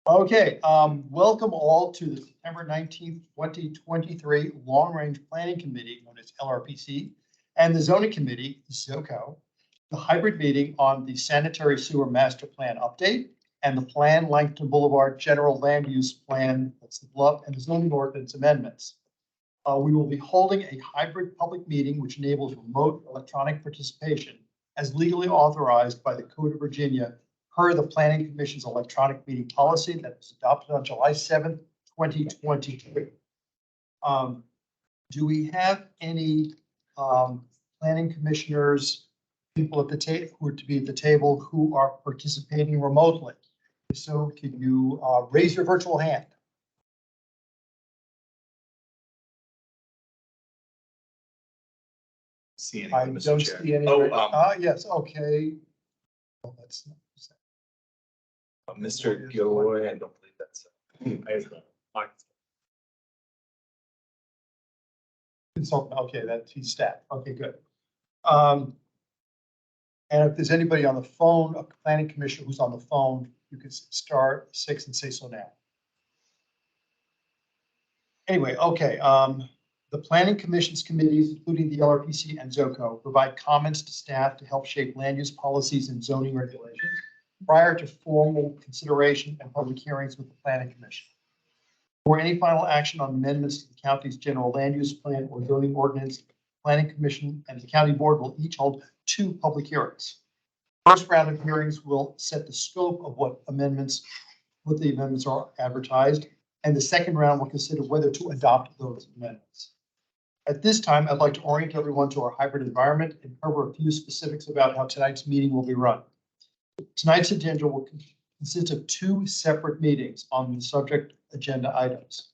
Okay, welcome all to the September 19th, 2023 Long Range Planning Committee, known as LRPC, and the Zoning Committee, ZOCO, the hybrid meeting on the Sanitary Sewer Master Plan update and the Plan Langton Boulevard General Land Use Plan, that's the BLUP, and the zoning ordinance amendments. We will be holding a hybrid public meeting which enables remote electronic participation as legally authorized by the Code of Virginia per the Planning Commission's electronic meeting policy that was adopted on July 7th, 2023. Do we have any planning commissioners, people at the table who are to be at the table who are participating remotely? So can you raise your virtual hand? See anyone, I Mr. don't Chair. see any. Yes, okay. Well, that's not. Mr. Gilroy, I don't believe that's. Consultant, okay, that he's staff. Okay, good. And if there's anybody on the phone, a planning commissioner who's on the phone, you can star 6 and say so now. Anyway, okay. The planning commission's committees, including the LRPC and ZOCO, provide comments to staff to help shape land use policies and zoning regulations prior to formal consideration and public hearings with the planning commission. For any final action on amendments to the county's general land use plan or zoning ordinance, the planning commission and the county board will each hold 2 public hearings. First round of hearings will set the scope of what the amendments are advertised, and the second round will consider whether to adopt those amendments. At this time, I'd like to orient everyone to our hybrid environment and cover a few specifics about how tonight's meeting will be run. Tonight's agenda will consist of 2 separate meetings on the subject agenda items.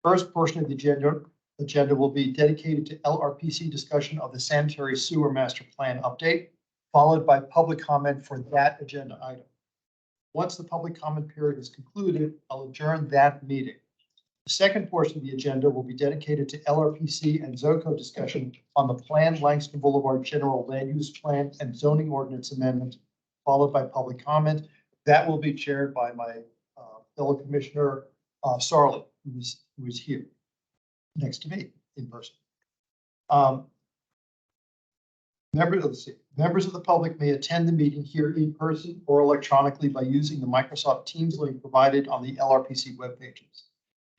First portion of the agenda will be dedicated to LRPC discussion of the sanitary sewer master plan update, followed by public comment for that agenda item. Once the public comment period is concluded, I'll adjourn that meeting. The second portion of the agenda will be dedicated to LRPC and ZOCO discussion on the planned Langston Boulevard General Land Use Plan and Zoning Ordinance Amendment, followed by public comment. That will be chaired by my fellow commissioner, Sarli, who is here next to me in person. Members of the public may attend the meeting here in person or electronically by using the Microsoft Teams link provided on the LRPC web pages,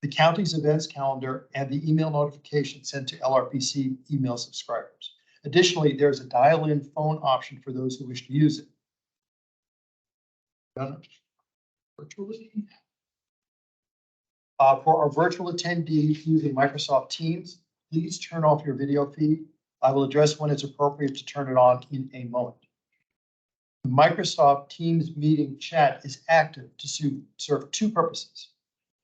the county's events calendar, and the email notification sent to LRPC email subscribers. Additionally, there's a dial-in phone option for those who wish to use it. Virtually. For our virtual attendees using Microsoft Teams, please turn off your video feed. I will address when it's appropriate to turn it on in a moment. The Microsoft Teams meeting chat is active to serve 2 purposes: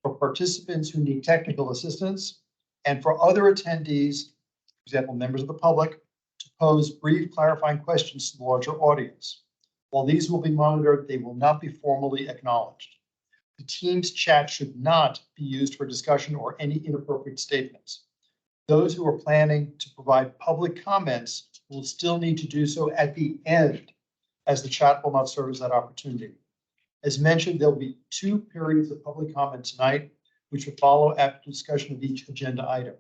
for participants who need technical assistance and for other attendees, for example, members of the public, to pose brief clarifying questions to the larger audience. While these will be monitored, they will not be formally acknowledged. The Teams chat should not be used for discussion or any inappropriate statements. Those who are planning to provide public comments will still need to do so at the end, as the chat will not serve as that opportunity. As mentioned, there'll be 2 periods of public comment tonight, which will follow after discussion of each agenda item.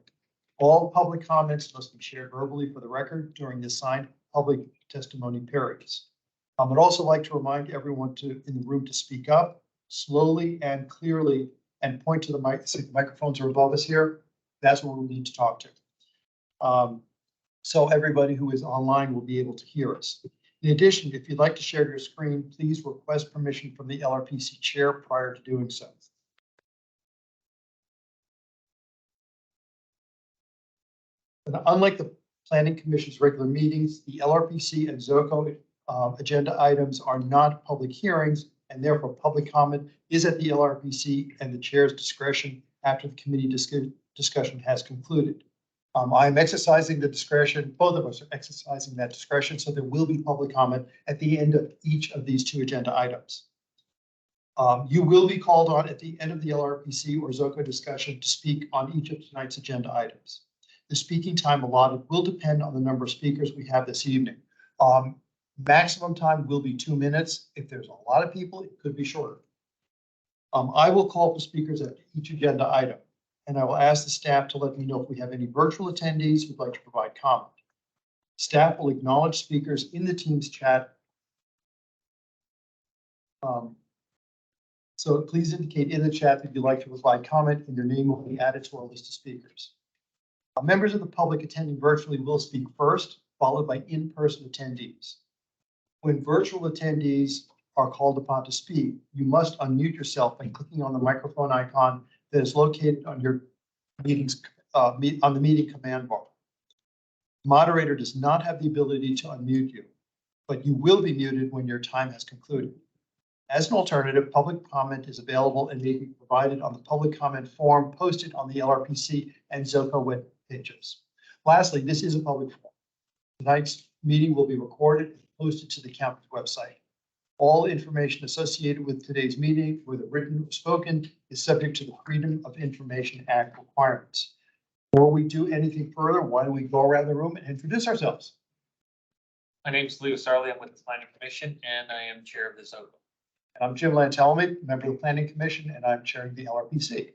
All public comments must be shared verbally for the record during the assigned public testimony periods. I would also like to remind everyone in the room to speak up slowly and clearly and point to the mic. See, the microphones are above us here. That's what we need to talk to. So everybody who is online will be able to hear us. In addition, if you'd like to share your screen, please request permission from the LRPC chair prior to doing so. And unlike the Planning Commission's regular meetings, the LRPC and ZOCO agenda items are not public hearings, and therefore public comment is at the LRPC and the chair's discretion after the committee discussion has concluded. I'm exercising the discretion, both of us are exercising that discretion, so there will be public comment at the end of each of these 2 agenda items. You will be called on at the end of the LRPC or ZOCO discussion to speak on each of tonight's agenda items. The speaking time allotted will depend on the number of speakers we have this evening. Maximum time will be 2 minutes. If there's a lot of people, it could be shorter. I will call for speakers at each agenda item, and I will ask the staff to let me know if we have any virtual attendees who'd like to provide comment. Staff will acknowledge speakers in the Teams chat. So please indicate in the chat that you'd like to provide comment, and your name will be added to our list of speakers. Members of the public attending virtually will speak first, followed by in-person attendees. When virtual attendees are called upon to speak, you must unmute yourself by clicking on the microphone icon that is located on your meetings on the meeting command bar. Moderator does not have the ability to unmute you, but you will be muted when your time has concluded. As an alternative, public comment is available and may be provided on the public comment form posted on the LRPC and ZOCO web pages. Lastly, this is a public forum. Tonight's meeting will be recorded and posted to the county's website. All information associated with today's meeting, whether written or spoken, is subject to the Freedom of Information Act requirements. Before we do anything further, why don't we go around the room and introduce ourselves? My name is Leo Sarley. I'm with the Planning Commission and I am chair of the ZOCO. I'm Jim Lantelme, member of the Planning Commission, and I'm chairing the LRPC.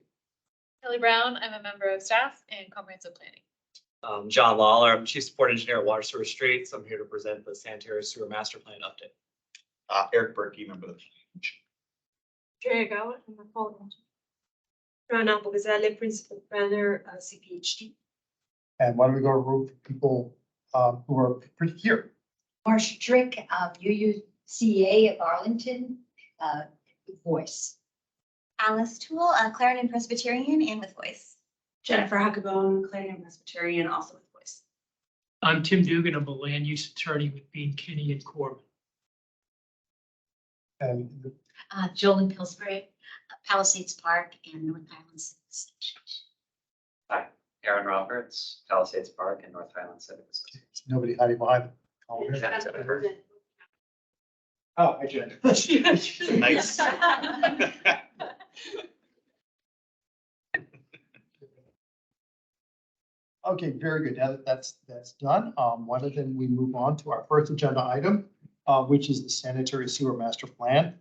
Kelly Brown, I'm a member of staff in comprehensive planning. John Lawler, I'm Chief Support Engineer at Water Sewer Streets. I'm here to present the Sanitary Sewer Master Plan update. Eric Berkey, member of the Planning Commission. Drea Gowan, I'm a full. Rana Bogazale, Principal Planner, CPHD. And why don't we go over people who are here? Marcia Trick, UUCA of Arlington, voice. Alice Toole, Clarendon Presbyterian and with voice. Jennifer Huckabone, Clarendon Presbyterian, also with voice. I'm Tim Dugan. I'm a land use attorney with Bean Kinney and Corbin. And Jolene Pillsbury, Palisades Park and North Island Civic. Hi, Aaron Roberts, Palisades Park and North Island Civic Association. nobody hiding behind them. Oh, I Jen. Nice. Okay, very good. Now that that's done, why don't we move on to our first agenda item, which is the sanitary sewer master plan.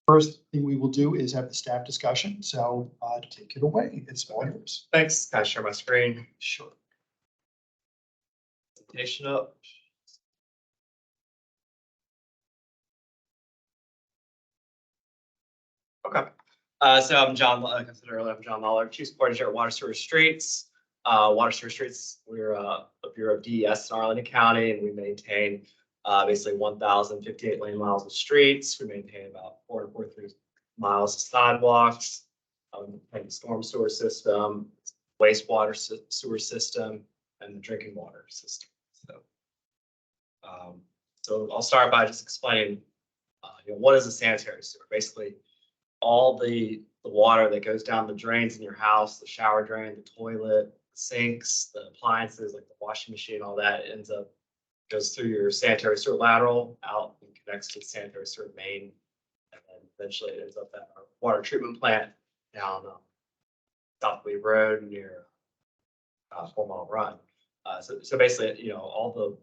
First thing we will do is have the staff discussion. So take it away. It's all yours. Thanks. Can I share my screen? Sure. Presentation up. Okay. So I'm John, like I said earlier, I'm John Lawler, Chief Support Engineer at Water Sewer Streets. Water Sewer Streets, we're a bureau of DES in Arlington County, and we maintain basically 1,058 lane miles of streets. We maintain about 443 miles of sidewalks, the storm sewer system, wastewater sewer system, and the drinking water system. So I'll start by just explaining, what is a sanitary sewer? Basically, all the water that goes down the drains in your house, the shower drain, the toilet, the sinks, the appliances like the washing machine, all that goes through your sanitary sewer lateral out and connects to the sanitary sewer main, and then eventually it ends up at our water treatment plant down South Lee Road near 4 Mile Run. So basically, all the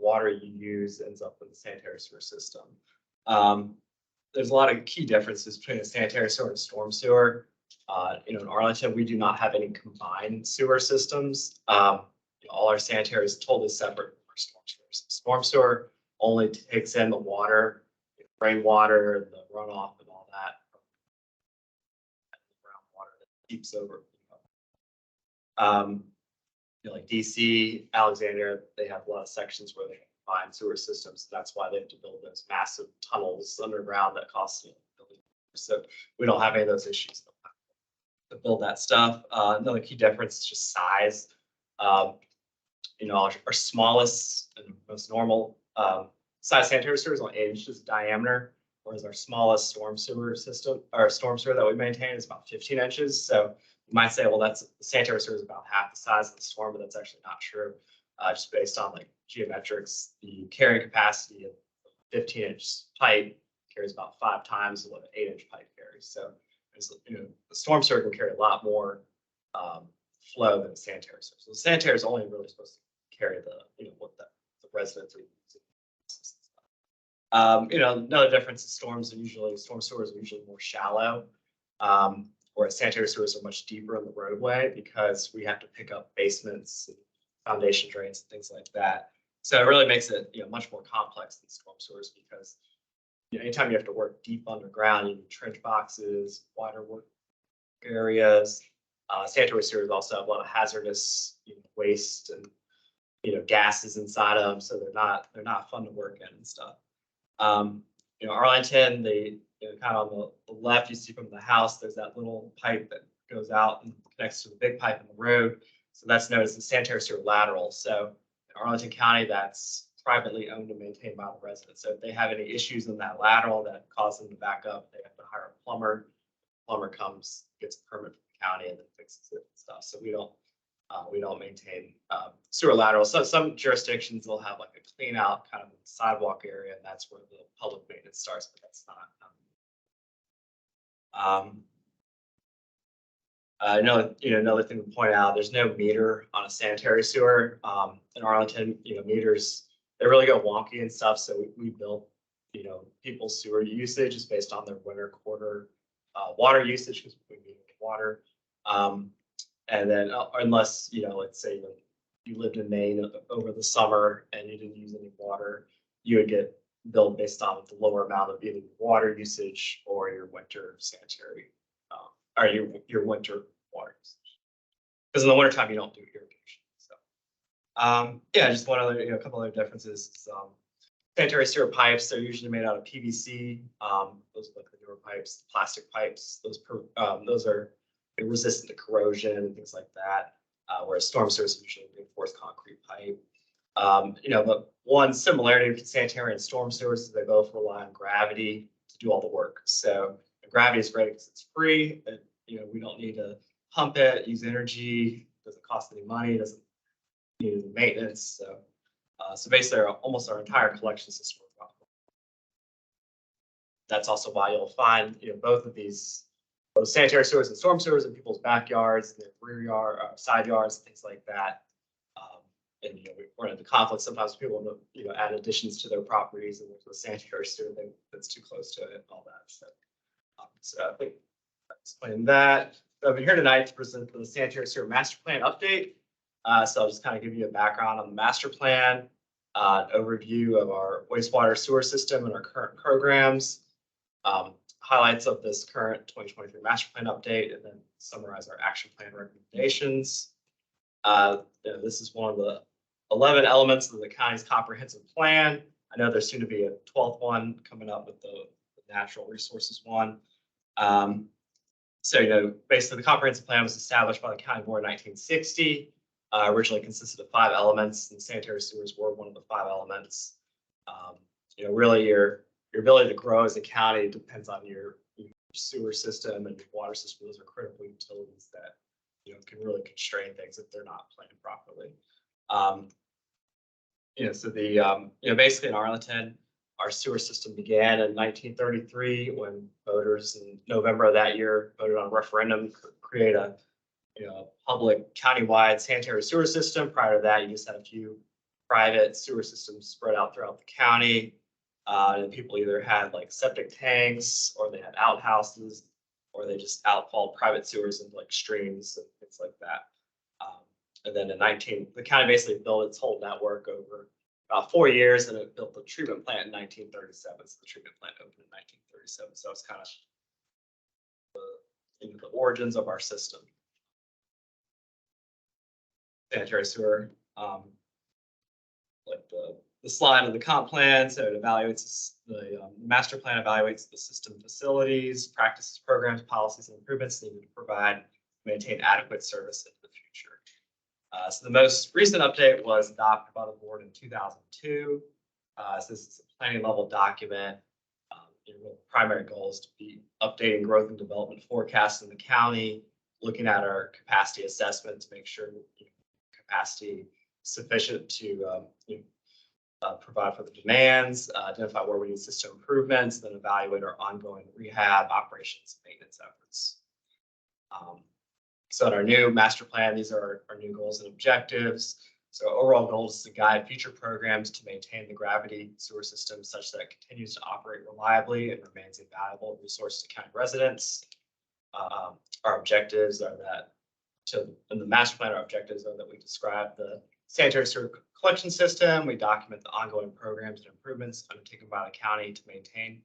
water you use ends up in the sanitary sewer system. There's a lot of key differences between a sanitary sewer and storm sewer. In Arlington, we do not have any combined sewer systems. All our sanitary is totally separate from our storm sewers. Storm sewer only takes in the water, rainwater, the runoff, and all that. And the groundwater that seeps over. Like DC, Alexandria, they have a lot of sections where they combine sewer systems. That's why they have to build those massive tunnels underground that cost billions. So we don't have any of those issues to build that stuff. Another key difference is just size. Our smallest and most normal size sanitary sewer is only 8 inches diameter, whereas our smallest storm sewer system or storm sewer that we maintain is about 15 inches. So you might say, well, the sanitary sewer is about half the size of the storm, but that's actually not true. Just based on like geometrics, the carrying capacity of 15-inch pipe carries about 5 times what an 8-inch pipe carries. So, the storm sewer can carry a lot more flow than a sanitary sewer. So the sanitary is only really supposed to carry what the residents are using. Another difference is storm sewers are usually more shallow. Whereas sanitary sewers are much deeper in the roadway because we have to pick up basements, and foundation drains, and things like that. So it really makes it much more complex than storm sewers because anytime you have to work deep underground, you need trench boxes, water work areas. Sanitary sewers also have a lot of hazardous waste and gases inside of them, so they're not fun to work in and stuff. Arlington, kind of on the left, you see from the house, there's that little pipe that goes out and connects to the big pipe in the road. So that's known as the sanitary sewer lateral. So in Arlington County, that's privately owned and maintained by the residents. So if they have any issues in that lateral that cause them to back up, they have to hire a plumber. The plumber comes, gets a permit from the county, and then fixes it and stuff. So we don't maintain sewer laterals. So some jurisdictions will have like a clean out kind of sidewalk area, and that's where the public maintenance starts, but that's not. Another thing to point out, there's no meter on a sanitary sewer. In Arlington, meters, they really go wonky and stuff. So we built, people's sewer usage is based on their winter quarter water usage because we need water. And then unless, let's say you lived in Maine over the summer and you didn't use any water, you would get billed based on the lower amount of either water usage or your winter sanitary, or your winter water usage. Because in the wintertime, you don't do irrigation. So, just one other, a couple other differences. Sanitary sewer pipes, they're usually made out of PVC. Those are like the newer pipes, plastic pipes. Those are resistant to corrosion and things like that. Whereas storm sewers are usually reinforced concrete pipe. But one similarity between sanitary and storm sewers is they both rely on gravity to do all the work. So gravity is great because it's free. We don't need to pump it, use energy. Doesn't cost any money. Doesn't need any maintenance. So basically, almost our entire collection system. That's also why you'll find both of these, both sanitary sewers and storm sewers in people's backyards, their rear yard, side yards, things like that. And we run into conflicts sometimes. People add additions to their properties, and there's a sanitary sewer that's too close to it and all that. So I think I explained that. So I'm here tonight to present the sanitary sewer master plan update. So I'll just kind of give you a background on the master plan, an overview of our wastewater sewer system and our current programs, highlights of this current 2023 master plan update, and then summarize our action plan recommendations. This is one of the 11 elements of the county's comprehensive plan. I know there's soon to be a 12th one coming up with the natural resources one. So, basically the comprehensive plan was established by the county board in 1960. Originally consisted of 5 elements, and sanitary sewers were one of the 5 elements. Really your ability to grow as a county depends on your sewer system and your water system. Those are critical utilities that can really constrain things if they're not planned properly. So basically in Arlington, our sewer system began in 1933 when voters in November of that year voted on a referendum to create a public countywide sanitary sewer system. Prior to that, you just had a few private sewer systems spread out throughout the county. And people either had like septic tanks, or they had outhouses, or they just outfalled private sewers into like streams and things like that. And then the county basically built its whole network over about 4 years, and it built the treatment plant in 1937. So the treatment plant opened in 1937. So it's kind of the origins of our system. Sanitary sewer, like the slide of the comp plan. So it evaluates the master plan evaluates the system facilities, practices, programs, policies, and improvements needed to provide, maintain adequate service into the future. So the most recent update was adopted by the board in 2002. So this is a planning level document. The primary goal is to be updating growth and development forecasts in the county, looking at our capacity assessment to make sure capacity sufficient to provide for the demands, identify where we need system improvements, then evaluate our ongoing rehab, operations, and maintenance efforts. So in our new master plan, these are our new goals and objectives. So overall goal is to guide future programs to maintain the gravity sewer system such that it continues to operate reliably and remains a valuable resource to county residents. Our objectives are that in the master plan, our objectives are that we describe the sanitary sewer collection system. We document the ongoing programs and improvements undertaken by the county to maintain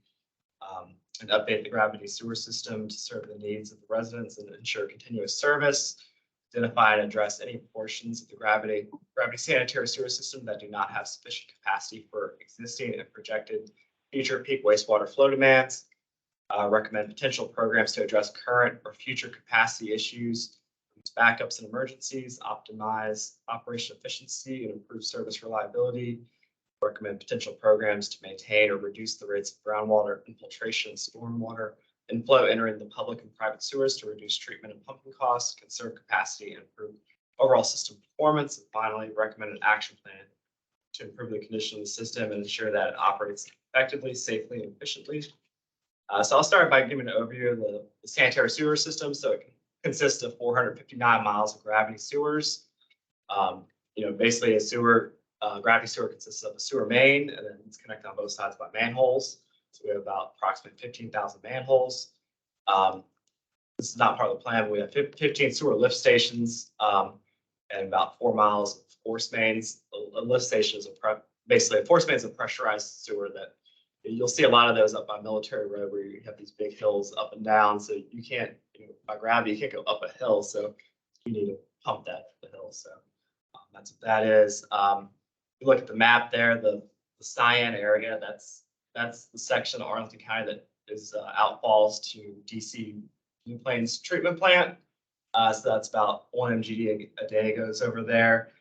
and update the gravity sewer system to serve the needs of the residents and ensure continuous service. Identify and address any portions of the gravity sanitary sewer system that do not have sufficient capacity for existing and projected future peak wastewater flow demands. Recommend potential programs to address current or future capacity issues, backups and emergencies, optimize operation efficiency and improve service reliability. Recommend potential programs to maintain or reduce the rates of groundwater infiltration and stormwater inflow entering the public and private sewers to reduce treatment and pumping costs, conserve capacity, and improve overall system performance. And finally, recommend an action plan to improve the condition of the system and ensure that it operates effectively, safely, and efficiently. So I'll start by giving an overview of the sanitary sewer system. So it consists of 459 miles of gravity sewers. Basically a gravity sewer consists of a sewer main, and then it's connected on both sides by manholes. So we have about approximately 15,000 manholes. This is not part of the plan. But we have 15 sewer lift stations and about 4 miles of force mains. A lift station is basically a force main is a pressurized sewer that you'll see a lot of those up on Military Road where you have these big hills up and down. So you can't, by gravity, you can't go up a hill. So you need to pump that to the hill. So that's what that is. You look at the map there, the cyan area, that's the section of Arlington County that is outfalls to DC Blue Plains treatment plant. So that's about 1 MGD a day goes over there.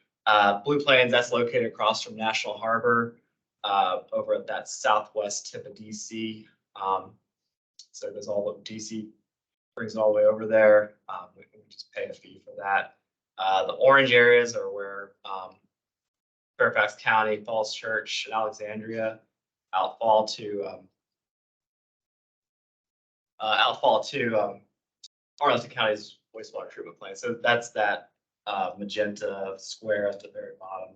Blue Plains, that's located across from National Harbor over at that southwest tip of DC. So there's all of DC, brings it all the way over there. We just pay a fee for that. The orange areas are where Fairfax County, Falls Church, and Alexandria outfall to Arlington County's wastewater treatment plant. So that's that magenta square at the very bottom,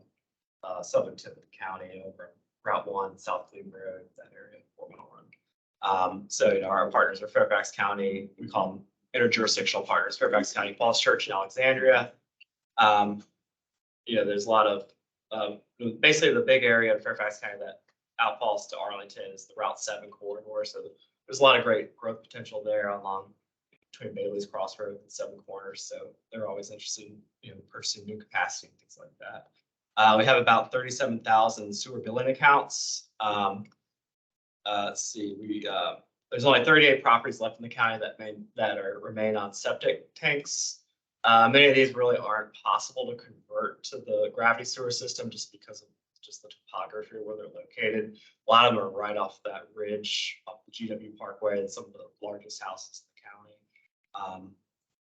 southern tip of the county over Route 1, South Cleveland Road, that area, 4 Mile Run. So our partners are Fairfax County. We call them interjurisdictional partners: Fairfax County, Falls Church, and Alexandria. There's a lot of basically the big area of Fairfax County that outfalls to Arlington is the Route 7 corridor. So there's a lot of great growth potential there along between Bailey's Crossroad and Seven Corners. So they're always interested in purchasing new capacity and things like that. We have about 37,000 sewer billing accounts. Let's see, there's only 38 properties left in the county that remain on septic tanks. Many of these really aren't possible to convert to the gravity sewer system just because of just the topography where they're located. A lot of them are right off that ridge off the GW Parkway and some of the largest houses in the county.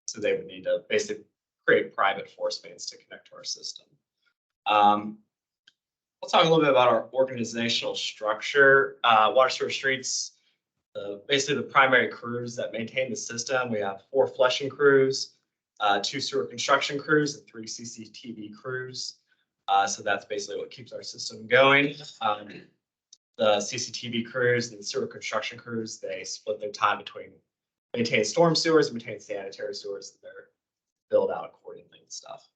So they would need to basically create private force mains to connect to our system. We'll talk a little bit about our organizational structure. Water Sewer Streets, basically the primary crews that maintain the system. We have 4 flushing crews, 2 sewer construction crews, and 3 CCTV crews. So that's basically what keeps our system going. The CCTV crews and the sewer construction crews, they split their time between maintaining storm sewers and maintaining sanitary sewers. They're billed out accordingly and stuff.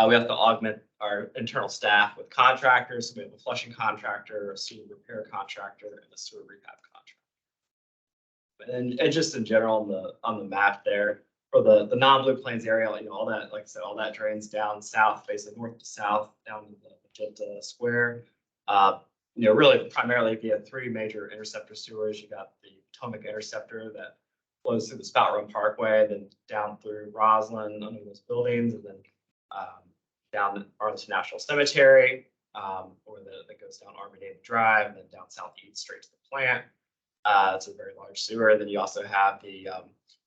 We have to augment our internal staff with contractors. So we have a flushing contractor, a sewer repair contractor, and a sewer rehab contractor. And just in general on the map there, for the non-Blue Plains area, all that, like I said, all that drains down south, basically north to south, down to the magenta square. Really primarily via 3 major interceptor sewers. You got the Potomac Interceptor that flows through the Spout Run Parkway, then down through Roslyn under those buildings, and then down Arlington National Cemetery, that goes down Army Navy Drive, and then down South East straight to the plant. It's a very large sewer. And then you also have the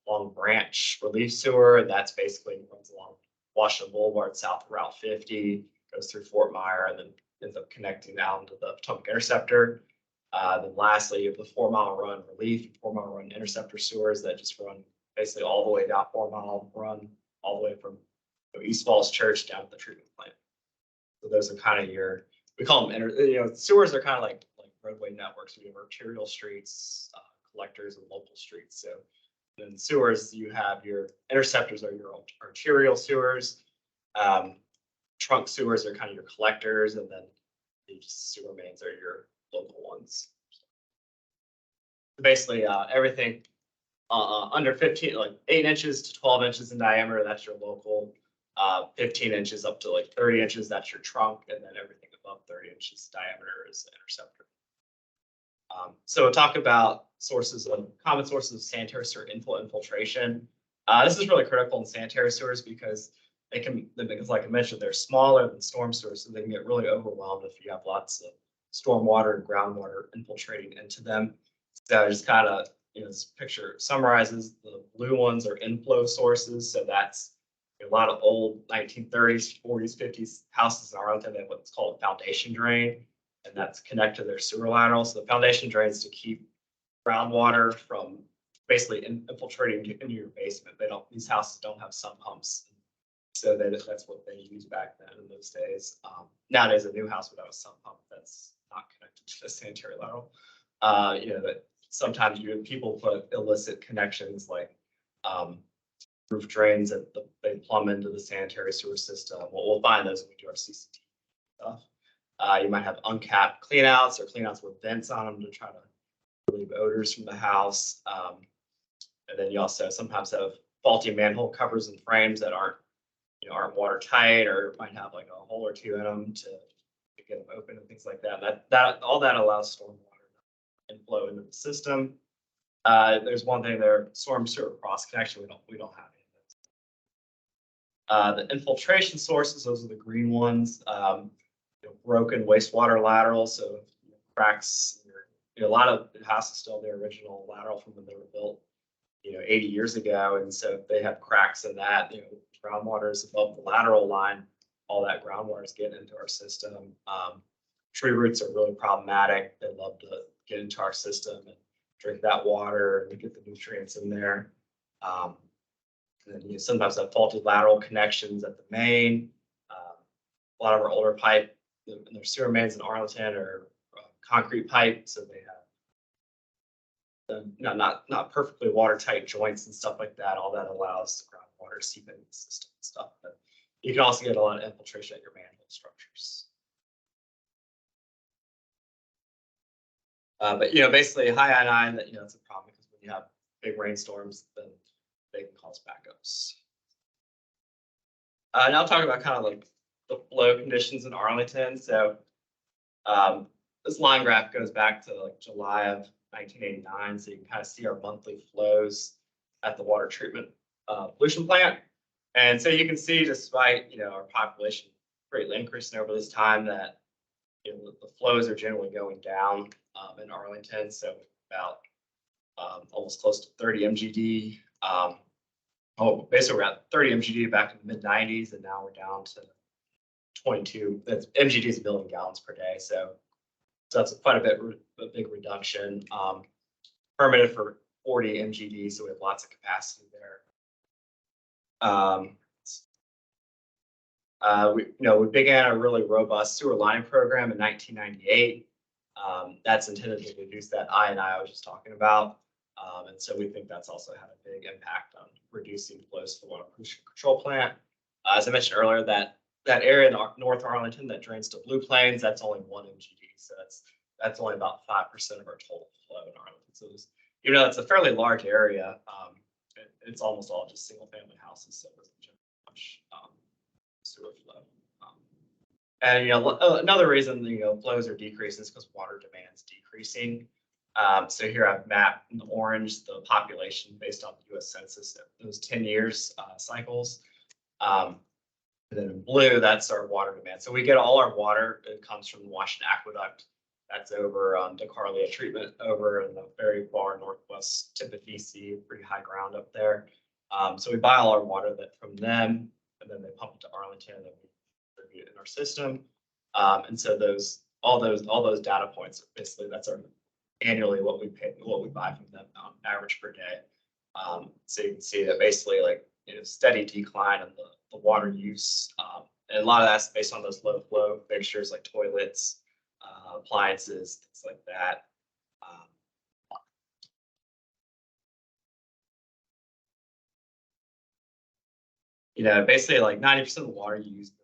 Long Branch Relief Sewer. That's basically runs along Washington Boulevard south of Route 50, goes through Fort Myer, and then ends up connecting down to the Potomac Interceptor. Then lastly, you have the 4 Mile Run Relief, 4 Mile Run Interceptor sewers that just run basically all the way down 4 Mile Run, all the way from East Falls Church down at the treatment plant. So those are kind of we call them, sewers are kind of like roadway networks. We have arterial streets, collectors, and local streets. So in sewers, you have your interceptors are your arterial sewers. Trunk sewers are kind of your collectors, and then the sewer mains are your local ones. So basically, everything under 15, like 8 inches to 12 inches in diameter, that's your local. 15 inches up to like 30 inches, that's your trunk, and then everything above 30 inches diameter is the interceptor. So we'll talk about common sources of sanitary sewer infiltration. This is really critical in sanitary sewers because like I mentioned, they're smaller than storm sewers, so they can get really overwhelmed if you have lots of stormwater and groundwater infiltrating into them. So just kind of, this picture summarizes the blue ones are inflow sources. So that's a lot of old 1930s, 40s, 50s houses in Arlington. They have what's called a foundation drain, and that's connected to their sewer lateral. So the foundation drains to keep groundwater from basically infiltrating into your basement. These houses don't have sump pumps. So that's what they used back then in those days. Nowadays, a new house without a sump pump that's not connected to the sanitary lateral. That sometimes people put illicit connections like roof drains that they plumb into the sanitary sewer system. We'll find those when we do our CCTV stuff. You might have uncapped cleanouts or cleanouts with vents on them to try to relieve odors from the house. And then you also sometimes have faulty manhole covers and frames that aren't watertight, or might have like a hole or two in them to get them open and things like that. That all that allows stormwater to inflow into the system. There's one thing there: storm sewer cross connection. We don't have any of those. The infiltration sources, those are the green ones. Broken wastewater laterals, so cracks. A lot of the houses still have their original lateral from when they were built, 80 years ago, and so if they have cracks in that, groundwater is above the lateral line, all that groundwater is getting into our system. Tree roots are really problematic. They love to get into our system and drink that water and get the nutrients in there. And then sometimes have faulty lateral connections at the main. A lot of our older pipe, their sewer mains in Arlington are concrete pipe, so they have not perfectly watertight joints and stuff like that. All that allows the groundwater to seep into the system and stuff. But you can also get a lot of infiltration at your manhole structures. But basically high I9, that's a problem because when you have big rainstorms, then they can cause backups. Now I'll talk about kind of like the flow conditions in Arlington. So this line graph goes back to like July of 1989, so you can kind of see our monthly flows at the water treatment pollution plant. And so you can see, despite our population greatly increasing over this time, that the flows are generally going down in Arlington. So about almost close to 30 MGD. Basically, we're at 30 MGD back in the mid 90s, and now we're down to 22. That's MGD is 1 million gallons per day. So that's quite a big reduction. Permitted for 40 MGD, so we have lots of capacity there. We began a really robust sewer line program in 1998. That's intended to reduce that I was just talking about. And so we think that's also had a big impact on reducing flows for the water pollution control plant. As I mentioned earlier, that area in North Arlington that drains to Blue Plains, that's only 1 MGD. So that's only about 5% of our total flow in Arlington. So even though it's a fairly large area, it's almost all just single family houses. So it doesn't generate much sewer flow. And another reason flows are decreasing is because water demand is decreasing. So here I've mapped in orange the population based on the U.S. Census, those 10 years cycles. And then in blue, that's our water demand. So we get all our water, it comes from the Washington Aqueduct. That's over DeCarlia treatment over in the very far northwest tip of DC, pretty high ground up there. So we buy all our water from them, and then they pump it to Arlington, and then we distribute it in our system. And so all those data points, basically that's our annually what we buy from them on average per day. So you can see that basically like, steady decline in the water use. And a lot of that's based on those low flow fixtures like toilets, appliances, things like that. Basically like 90% of the water used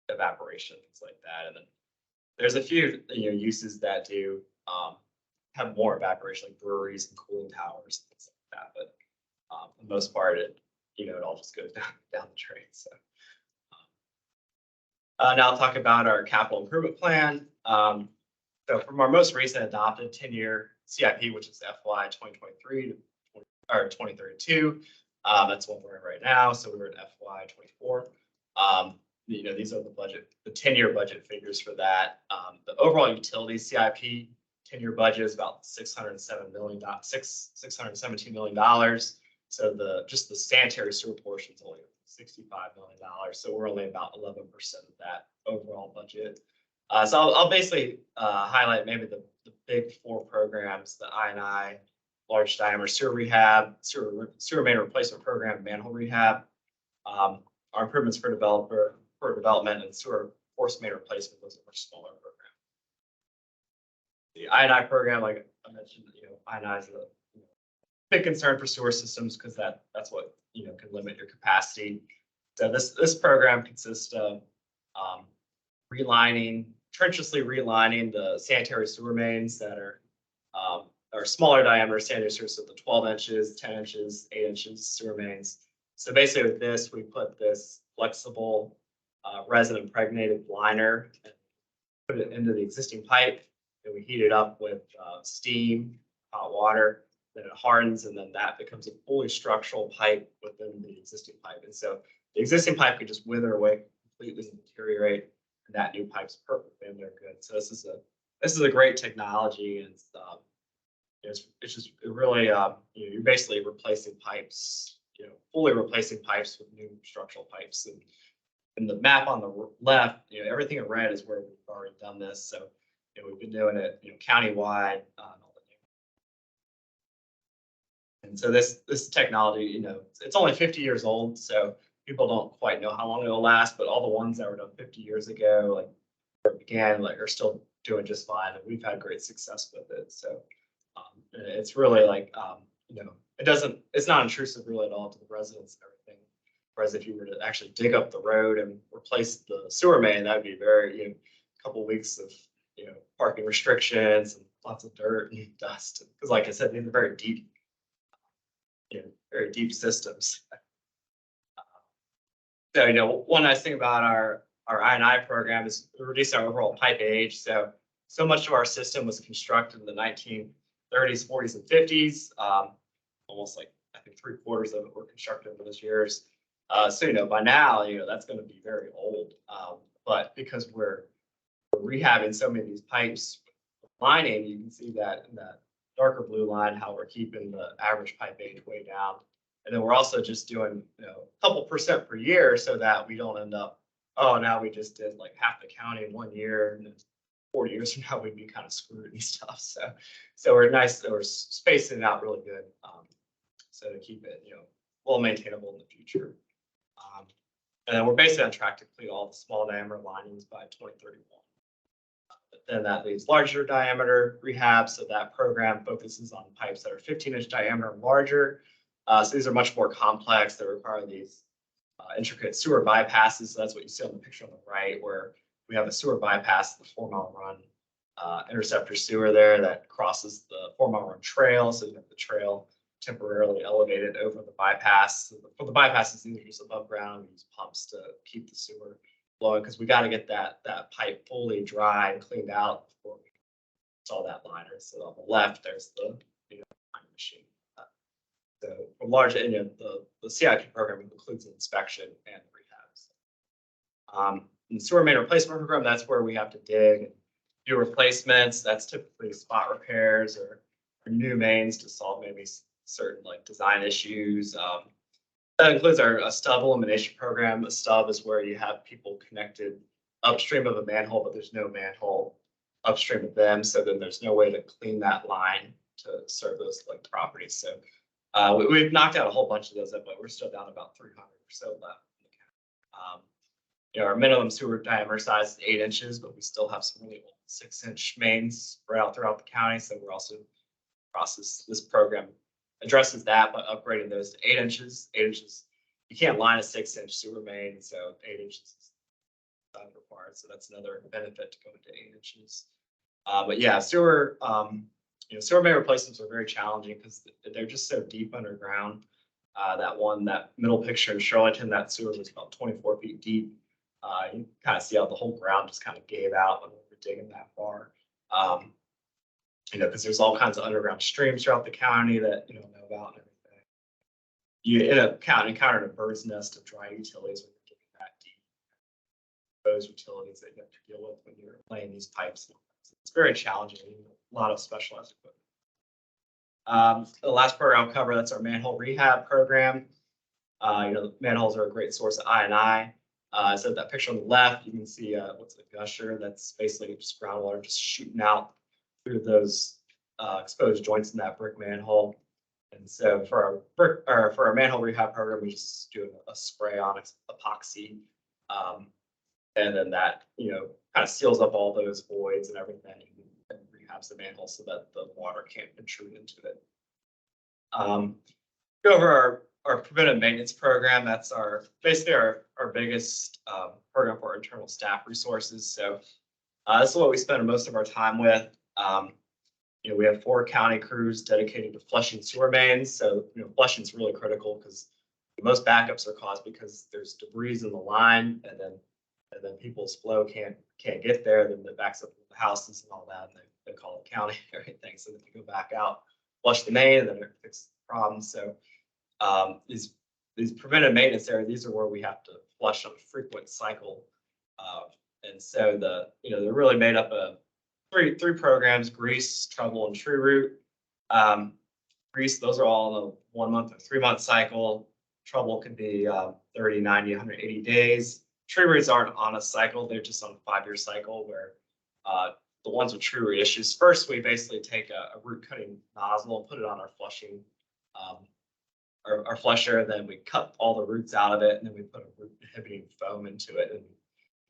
evaporation, things like that. And then there's a few uses that do have more evaporation, like breweries and cooling towers, things like that. But for the most part, it all just goes down the drain. So now I'll talk about our capital improvement plan. So from our most recent adopted 10-year CIP, which is FY 2023 or 2032, that's what we're in right now. So we're in FY 24. These are the 10-year budget figures for that. The overall utility CIP 10-year budget is about $617 million. So just the sanitary sewer portion is only $65 million. So we're only about 11% of that overall budget. So I'll basically highlight maybe the big four programs: the I&I, large diameter sewer rehab, sewer main replacement program, manhole rehab, our improvements for development, and sewer force main replacement. Those are much smaller programs. The I&I program, like I mentioned, I&I is a big concern for sewer systems because that's what can limit your capacity. So this program consists of trenchlessly relining the sanitary sewer mains that are smaller diameter sanitary sewers, so the 12 inches, 10 inches, 8 inches sewer mains. So basically with this, we put this flexible resin impregnated liner and put it into the existing pipe, and we heat it up with steam, hot water, then it hardens, and then that becomes a fully structural pipe within the existing pipe. And so the existing pipe could just wither away completely and deteriorate, and that new pipe's perfect and they're good. So this is a great technology, and it's just really you're basically replacing pipes, fully replacing pipes with new structural pipes. And in the map on the left, everything in red is where we've already done this. So we've been doing it countywide. And so this technology, it's only 50 years old, so people don't quite know how long it'll last. But all the ones that were done 50 years ago, like began, are still doing just fine, and we've had great success with it. So it's really like it's not intrusive really at all to the residents and everything. Whereas if you were to actually dig up the road and replace the sewer main, that'd be very a couple of weeks of parking restrictions and lots of dirt and dust. Because like I said, these are very deep systems. So one nice thing about our I&I program is reducing our overall pipe age. So much of our system was constructed in the 1930s, 40s, and 50s. Almost like I think 3/4 of it were constructed in those years. So by now that's going to be very old. But because we're rehabbing so many of these pipes lining, you can see that in that darker blue line how we're keeping the average pipe age way down. And then we're also just doing a couple percent per year so that we don't end up, now we just did like half the county in 1 year, and 40 years from now we'd be kind of screwed and stuff. So we're spacing it out really good. So to keep it well maintainable in the future. And then we're basically on track to complete all the small diameter linings by 2031. But then that leaves larger diameter rehab. So that program focuses on pipes that are 15-inch diameter and larger. So these are much more complex. They require these intricate sewer bypasses. So that's what you see on the picture on the right, where we have a sewer bypass, the 4-mile run interceptor sewer there that crosses the 4-mile run trail. So you have the trail temporarily elevated over the bypass. For the bypasses, these are just above ground. We use pumps to keep the sewer flowing because we got to get that pipe fully dry and cleaned out before we install that liner. So on the left, there's the liner machine. So from large, the CIP program includes an inspection and rehab. In the sewer main replacement program, that's where we have to dig and do replacements. That's typically spot repairs or new mains to solve maybe certain design issues. That includes our stub elimination program. A stub is where you have people connected upstream of a manhole, but there's no manhole upstream of them. So then there's no way to clean that line to serve those like properties. So we've knocked out a whole bunch of those, but we're still down about 300 or so left. Our minimum sewer diameter size is 8 inches, but we still have some really old 6-inch mains spread out throughout the county. So we're also this program addresses that by upgrading those to 8 inches. 8 inches, you can't line a 6-inch sewer main, so 8 inches is required. So that's another benefit to go into 8 inches. But yeah, sewer main replacements are very challenging because they're just so deep underground. That middle picture in Arlington, that sewer was about 24 feet deep. You kind of see how the whole ground just kind of gave out when we were digging that far. Because there's all kinds of underground streams throughout the county that you don't know about and everything. You end up encountering a bird's nest of dry utilities when you're digging that deep. Those utilities that you have to deal with when you're laying these pipes. It's very challenging. A lot of specialized equipment. The last program I'll cover, that's our manhole rehab program. Manholes are a great source of I&I. So that picture on the left, you can see what's a gusher. That's basically just groundwater just shooting out through those exposed joints in that brick manhole. And so for our manhole rehab program, we just do a spray on epoxy, and then that kind of seals up all those voids and everything, and rehabs the manhole so that the water can't intrude into it. Go over our preventive maintenance program. That's basically our biggest program for our internal staff resources. So this is what we spend most of our time with. We have 4 county crews dedicated to flushing sewer mains. So flushing is really critical because most backups are caused because there's debris in the line, and then people's flow can't get there. Then it backs up the houses and all that, and they call it county and everything. So then you go back out, flush the main, and then it fixes the problem. So these preventive maintenance areas, these are where we have to flush on a frequent cycle. And so they're really made up of three programs: grease, trouble, and true root. Grease, those are all in a 1 month or 3 month cycle. Trouble can be 30, 90, 180 days. True roots aren't on a cycle, they're just on a 5-year cycle where the ones with true root issues, first we basically take a root cutting nozzle and put it on our flushing our flusher, then we cut all the roots out of it, and then we put a root inhibiting foam into it. And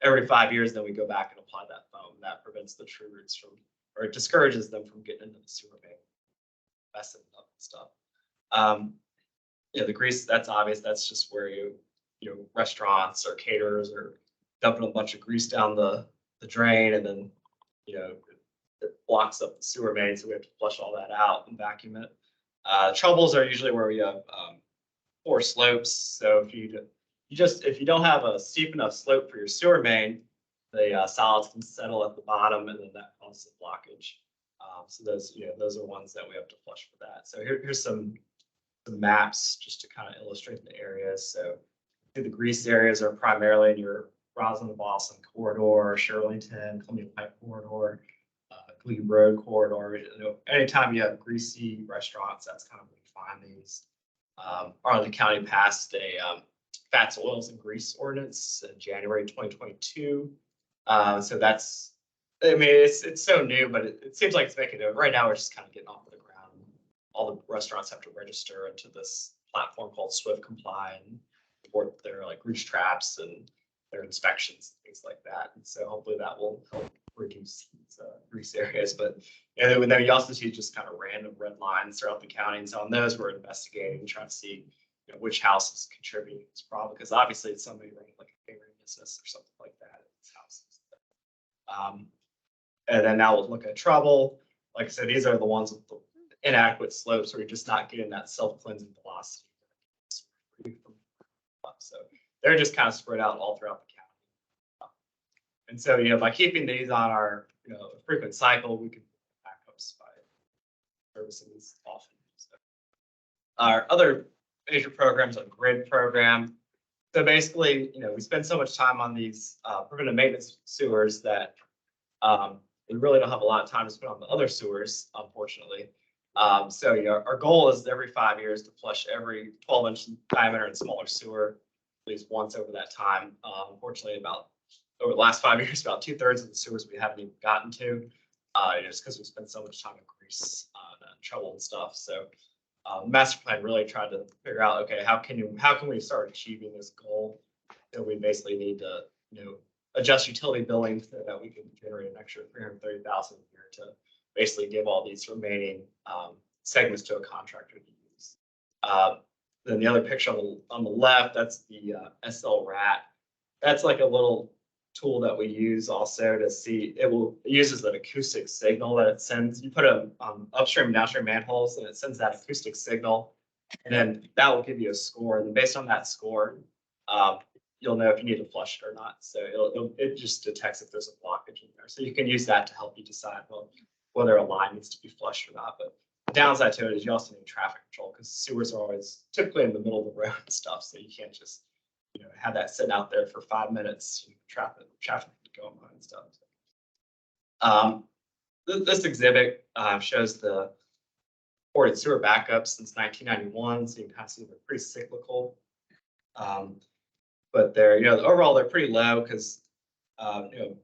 every 5 years, then we go back and apply that foam. That prevents the true roots from, or it discourages them from getting into the sewer main, messing up and stuff. The grease, that's obvious. That's just where restaurants or caterers are dumping a bunch of grease down the drain, and then it blocks up the sewer main, so we have to flush all that out and vacuum it. Troubles are usually where we have poor slopes. So if you don't have a steep enough slope for your sewer main, the solids can settle at the bottom, and then that causes a blockage. So those are ones that we have to flush for that. So here's some maps just to kind of illustrate the areas. So the grease areas are primarily in your Roslyn-Boston corridor, Shirlington, Columbia Pike corridor, Glebe Road corridor. Anytime you have greasy restaurants, that's kind of where you find these. Arlington County passed a fats, oils, and grease ordinance in January 2022. So that's, it's so new, but it seems like it's making it. Right now, we're just kind of getting off the ground. All the restaurants have to register into this platform called Swift Comply and report their grease traps and their inspections, things like that. And so hopefully that will help reduce these grease areas. But then you also see just kind of random red lines throughout the county. And so on those, we're investigating, trying to see which houses contribute to this problem, because obviously it's somebody running like a catering business or something like that at these houses. And then now we'll look at trouble. Like I said, these are the ones with the inadequate slopes where you're just not getting that self-cleansing velocity. So they're just kind of spread out all throughout the county. And so, by keeping these on our, frequent cycle, we can backups by servicing these often. So our other major programs are grid program. So basically, we spend so much time on these preventive maintenance sewers that we really don't have a lot of time to spend on the other sewers, unfortunately. So our goal is every 5 years to flush every 12-inch diameter and smaller sewer at least once over that time. Unfortunately, over the last 5 years, about 2/3 of the sewers we haven't even gotten to. just because we spend so much time in grease, and trouble and stuff. So master plan really tried to figure out, okay, how can we start achieving this goal? So we basically need to, adjust utility billing so that we can generate an extra 330,000 a year to basically give all these remaining segments to a contractor to use. Then the other picture on the left, that's the SLRAT. That's like a little tool that we use also to see, it uses an acoustic signal that it sends. You put it on upstream and downstream manholes and it sends that acoustic signal. And then that will give you a score. And based on that score, you'll know if you need to flush it or not. So it just detects if there's a blockage in there. So you can use that to help you decide, well, whether a line needs to be flushed or not. But the downside to it is you also need traffic control because sewers are always typically in the middle of the road and stuff. So you can't just, have that sitting out there for 5 minutes, traffic going on and stuff. This exhibit shows the reported sewer backups since 1991. So you can kind of see they're pretty cyclical. But they're, overall, they're pretty low because,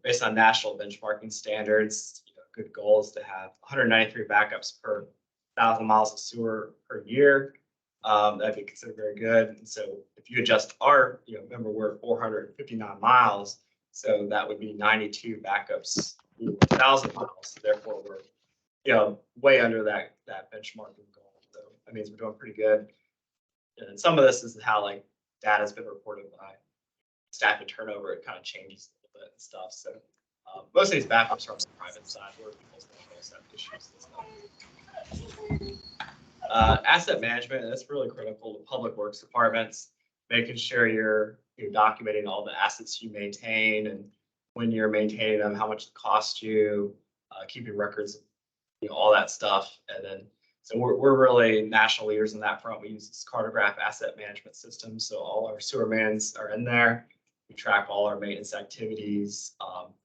based on national benchmarking standards, good goal is to have 193 backups per 1,000 miles of sewer per year. That'd be considered very good. And so if you adjust our, remember we're 459 miles, so that would be 92 backups, 1,000 miles. So therefore, we're, way under that benchmarking goal. So that means we're doing pretty good. And some of this is how data has been reported by staff and turnover. It kind of changes a little bit and stuff. So most of these backups are on the private side where people's landfills have issues and stuff. Asset management, that's really critical to public works departments, making sure you're documenting all the assets you maintain and when you're maintaining them, how much it costs you, keeping records, all that stuff. And then, so we're really national leaders in that front. We use this Cartograph asset management system. So all our sewer mans are in there. We track all our maintenance activities.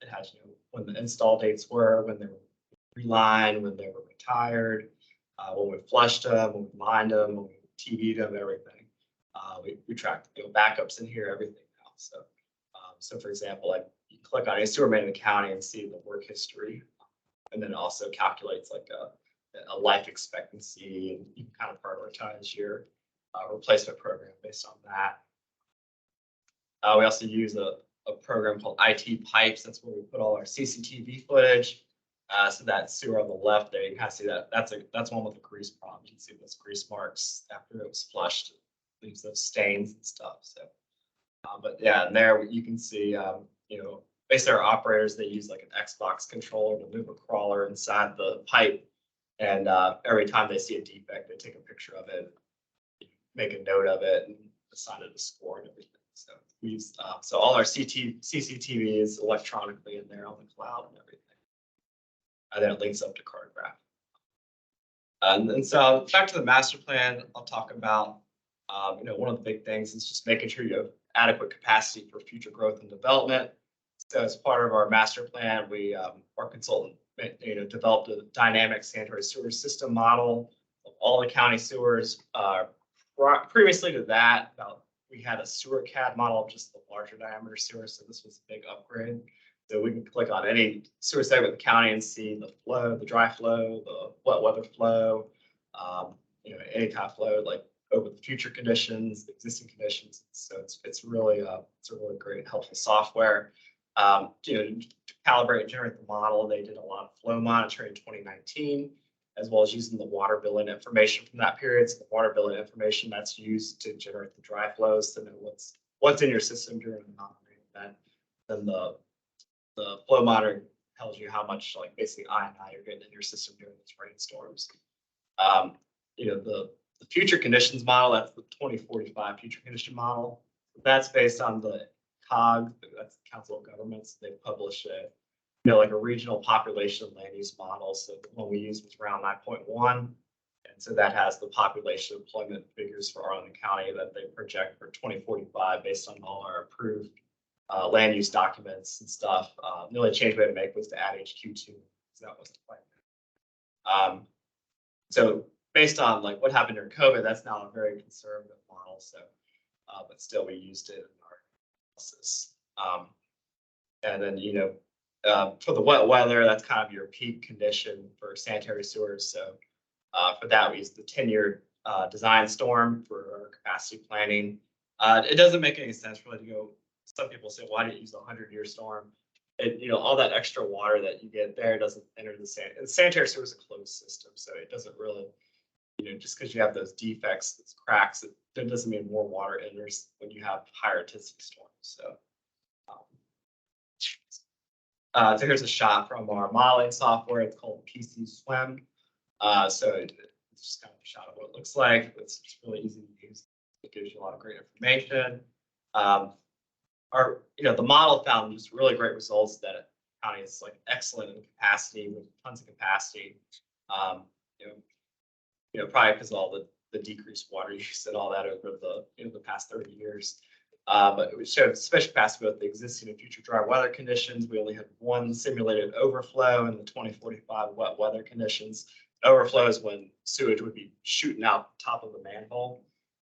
It has, when the install dates were, when they were relined, when they were retired, when we flushed them, when we mined them, when we TV'd them, everything. We track backups in here, everything now. So for example, you click on a sewer man in the county and see the work history, and then it also calculates a life expectancy, and you can kind of prioritize your replacement program based on that. We also use a program called IT Pipes. That's where we put all our CCTV footage. So that sewer on the left there, you can kind of see that that's one with the grease problem. You can see those grease marks after it was flushed, it leaves those stains and stuff. So, but yeah, and there you can see, basically our operators, they use like an Xbox controller to move a crawler inside the pipe. And every time they see a defect, they take a picture of it, make a note of it, and assign it a score and everything. So we use, so all our CCTV is electronically in there on the cloud and everything. And then it links up to Cartograph. And so back to the master plan, I'll talk about, one of the big things is just making sure you have adequate capacity for future growth and development. So as part of our master plan, we, our consultant, developed a dynamic sanitary sewer system model of all the county sewers. Previously to that, we had a sewer CAD model of just the larger diameter sewer. So this was a big upgrade. So we can click on any sewer segment of the county and see the flow, the dry flow, the wet weather flow, any kind of flow, like over the future conditions, the existing conditions. So it's really a great, helpful software. To calibrate and generate the model, they did a lot of flow monitoring in 2019, as well as using the water billing information from that period. So the water billing information that's used to generate the dry flows to know what's in your system during a non-rain event. Then the flow monitoring tells you how much, basically I&I you're getting in your system during these rainstorms. The future conditions model, that's the 2045 future condition model. That's based on the COG, that's the Council of Governments. They publish a regional population land use model. So the one we used was around 9.1. And so that has the population employment figures for Arlington County that they project for 2045 based on all our approved land use documents and stuff. The only change we had to make was to add HQ2, because that wasn't quite there. So based on what happened during COVID, that's now a very conservative model. So, but still we used it in our analysis. And then, For the wet weather, that's kind of your peak condition for sanitary sewers. So for that, we use the 10-year design storm for our capacity planning. It doesn't make any sense really to go. Some people say, why didn't you use the 100-year storm? All that extra water that you get there doesn't enter the sanitary sewer is a closed system, so it doesn't really, just because you have those defects, those cracks, that doesn't mean more water enters when you have higher intensity storms. So here's a shot from our modeling software. It's called PC Swim. So it's just kind of a shot of what it looks like. It's really easy to use. It gives you a lot of great information. The model found just really great results that the county is like excellent in capacity with tons of capacity. Probably because of all the decreased water use and all that over the past 30 years. But we showed special capacity with the existing and future dry weather conditions. We only had one simulated overflow in the 2045 wet weather conditions. Overflow is when sewage would be shooting out top of the manhole.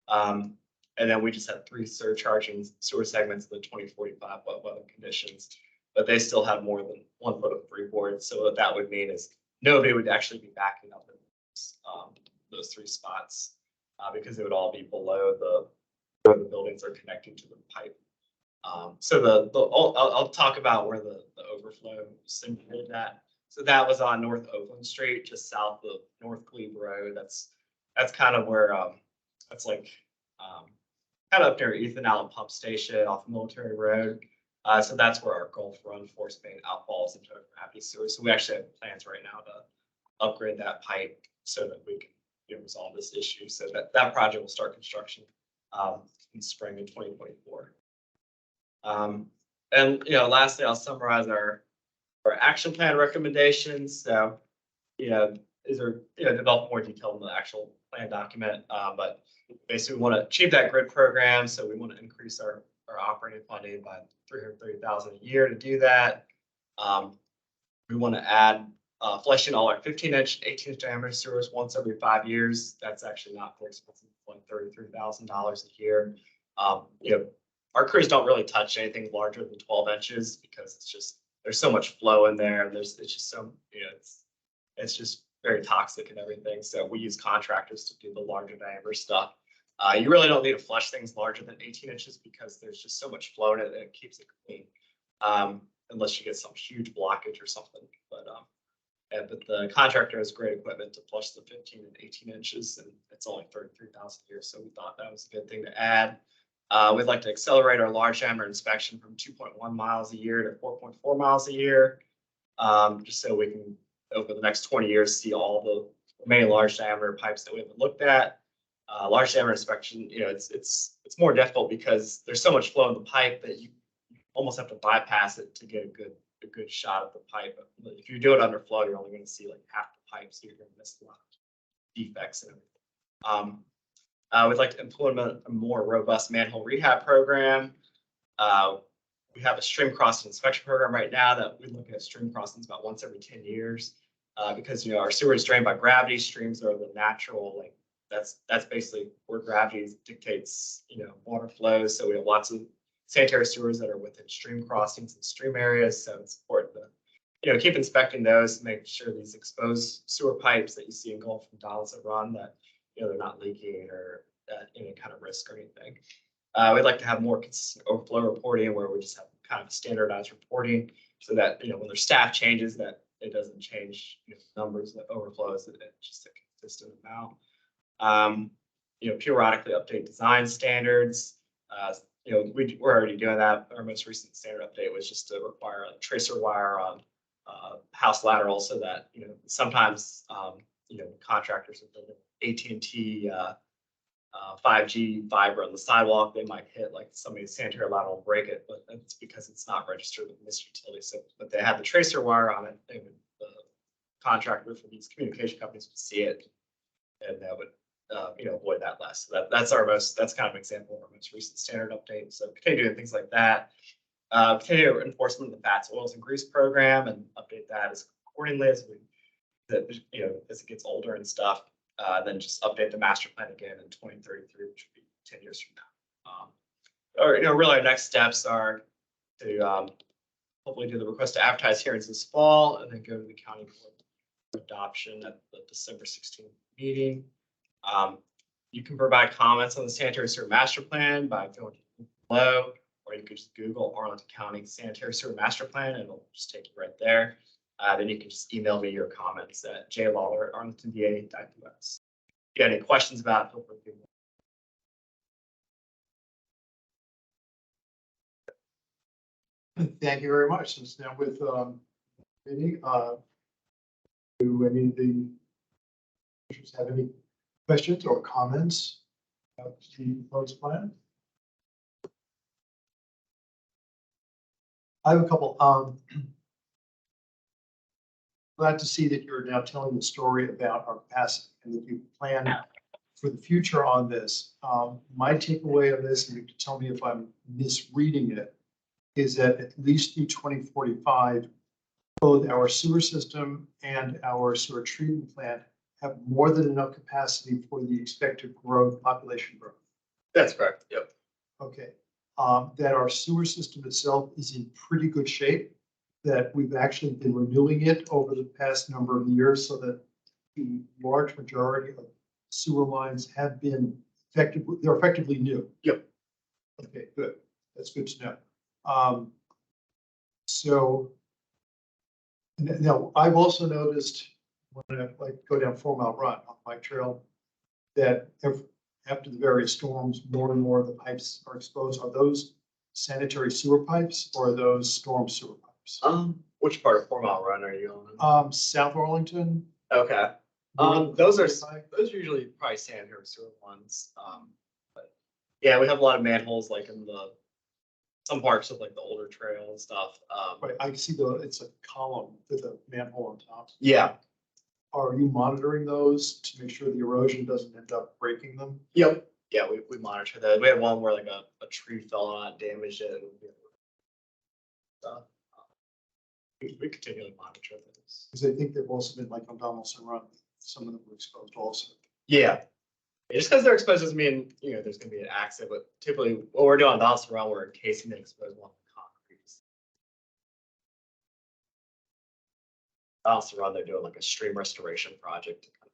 And then we just had 3 surcharging sewer segments in the 2045 wet weather conditions, but they still have more than 1 foot of freeboard. So what that would mean is nobody would actually be backing up in those 3 spots because it would all be below where the buildings are connecting to the pipe. So I'll talk about where the overflow simulated that. So that was on North Oakland Street, just south of North Glebe Road. That's kind of where that's like kind of up near Ethan Allen Pump Station off Military Road. So that's where our Gulf Run force main outfalls into our gravity sewer. So we actually have plans right now to upgrade that pipe so that we can resolve this issue. So that project will start construction in spring of 2024. And lastly, I'll summarize our action plan recommendations. So these are developed more detailed in the actual plan document, but basically we want to achieve that grid program. So we want to increase our operating funding by $330,000 a year to do that. We want to add fleshing all our 15-inch, 18-inch diameter sewers once every 5 years. That's actually not very expensive, like $33,000 a year. Our crews don't really touch anything larger than 12 inches because it's just there's so much flow in there. And it's just so it's just very toxic and everything. So we use contractors to do the larger diameter stuff. You really don't need to flush things larger than 18 inches because there's just so much flow in it that it keeps it clean. Unless you get some huge blockage or something. But the contractor has great equipment to flush the 15 and 18 inches, and it's only $33,000 a year. So we thought that was a good thing to add. We'd like to accelerate our large diameter inspection from 2.1 miles a year to 4.4 miles a year, just so we can, over the next 20 years, see all the remaining large diameter pipes that we haven't looked at. Large diameter inspection, it's more difficult because there's so much flow in the pipe that you almost have to bypass it to get a good shot of the pipe. If you do it under flow, you're only going to see like half the pipe, so you're going to miss a lot of defects and everything. We'd like to implement a more robust manhole rehab program. We have a stream crossing inspection program right now that we look at stream crossings about once every 10 years because our sewer is drained by gravity. Streams are the natural, that's basically where gravity dictates water flows. So we have lots of sanitary sewers that are within stream crossings and stream areas. So it's important to keep inspecting those to make sure these exposed sewer pipes that you see in Gulf and Dallas that run that they're not leaking or at any kind of risk or anything. We'd like to have more consistent overflow reporting where we just have kind of standardized reporting so that when there's staff changes that it doesn't change numbers that overflows, it's just a consistent amount. Periodically update design standards. We're already doing that. Our most recent standard update was just to require a tracer wire on house lateral so that sometimes contractors are building AT&T 5G fiber on the sidewalk. They might hit somebody's sanitary lateral, break it, but it's because it's not registered with this utility. So, but they had the tracer wire on it. The contractor for these communication companies would see it, and that would avoid that less. So that's kind of an example of our most recent standard update. So continue doing things like that. Continue enforcement of the fats, oils, and grease program, and update that as accordingly as as it gets older and stuff. Then just update the master plan again in 2033, which would be 10 years from now. Really, our next steps are to hopefully do the request to advertise hearings this fall and then go to the county board for adoption at the December 16th meeting. You can provide comments on the sanitary sewer master plan by going below, or you could just Google Arlington County Sanitary Sewer Master Plan and it'll just take you right there. Then you can just email me your comments at jlawler@arlingtonda.us. If you have any questions about it, feel free to. Thank you very much. Since now with any do any of the commissioners have any questions or comments about the proposed plan? I have a couple. Glad to see that you're now telling the story about our capacity and that you plan for the future on this. My takeaway on this, and you can tell me if I'm misreading it, is that at least through 2045, both our sewer system and our sewer treatment plant have more than enough capacity for the expected growth, population growth. That's correct. Yep. Okay. That our sewer system itself is in pretty good shape, that we've actually been renewing it over the past number of years so that the large majority of sewer lines have been they're effectively new. Yep. Okay, good. That's good to know. So now I've also noticed when I go down 4 Mile Run on my trail that after the various storms, more and more of the pipes are exposed. Are those sanitary sewer pipes or are those storm sewer pipes? Which part of 4 Mile Run are you on? South Arlington. Okay. Those are usually probably sanitary sewer ones. But yeah, we have a lot of manholes like in some parts of like the older trail and stuff. Right, I see it's a column with a manhole on top. Yeah. Are you monitoring those to make sure the erosion doesn't end up breaking them? Yep. Yeah, we monitor that. We had one where like a tree fell on it, damaged it. We continually monitor those. Because I think they've also been like on Donaldson Run, some of them were exposed also. Yeah. Just because they're exposed doesn't mean, there's going to be an accident, but typically what we're doing on Donaldson Run, we're encasing the exposed one with concrete. Donaldson Run, they're doing like a stream restoration project to kind of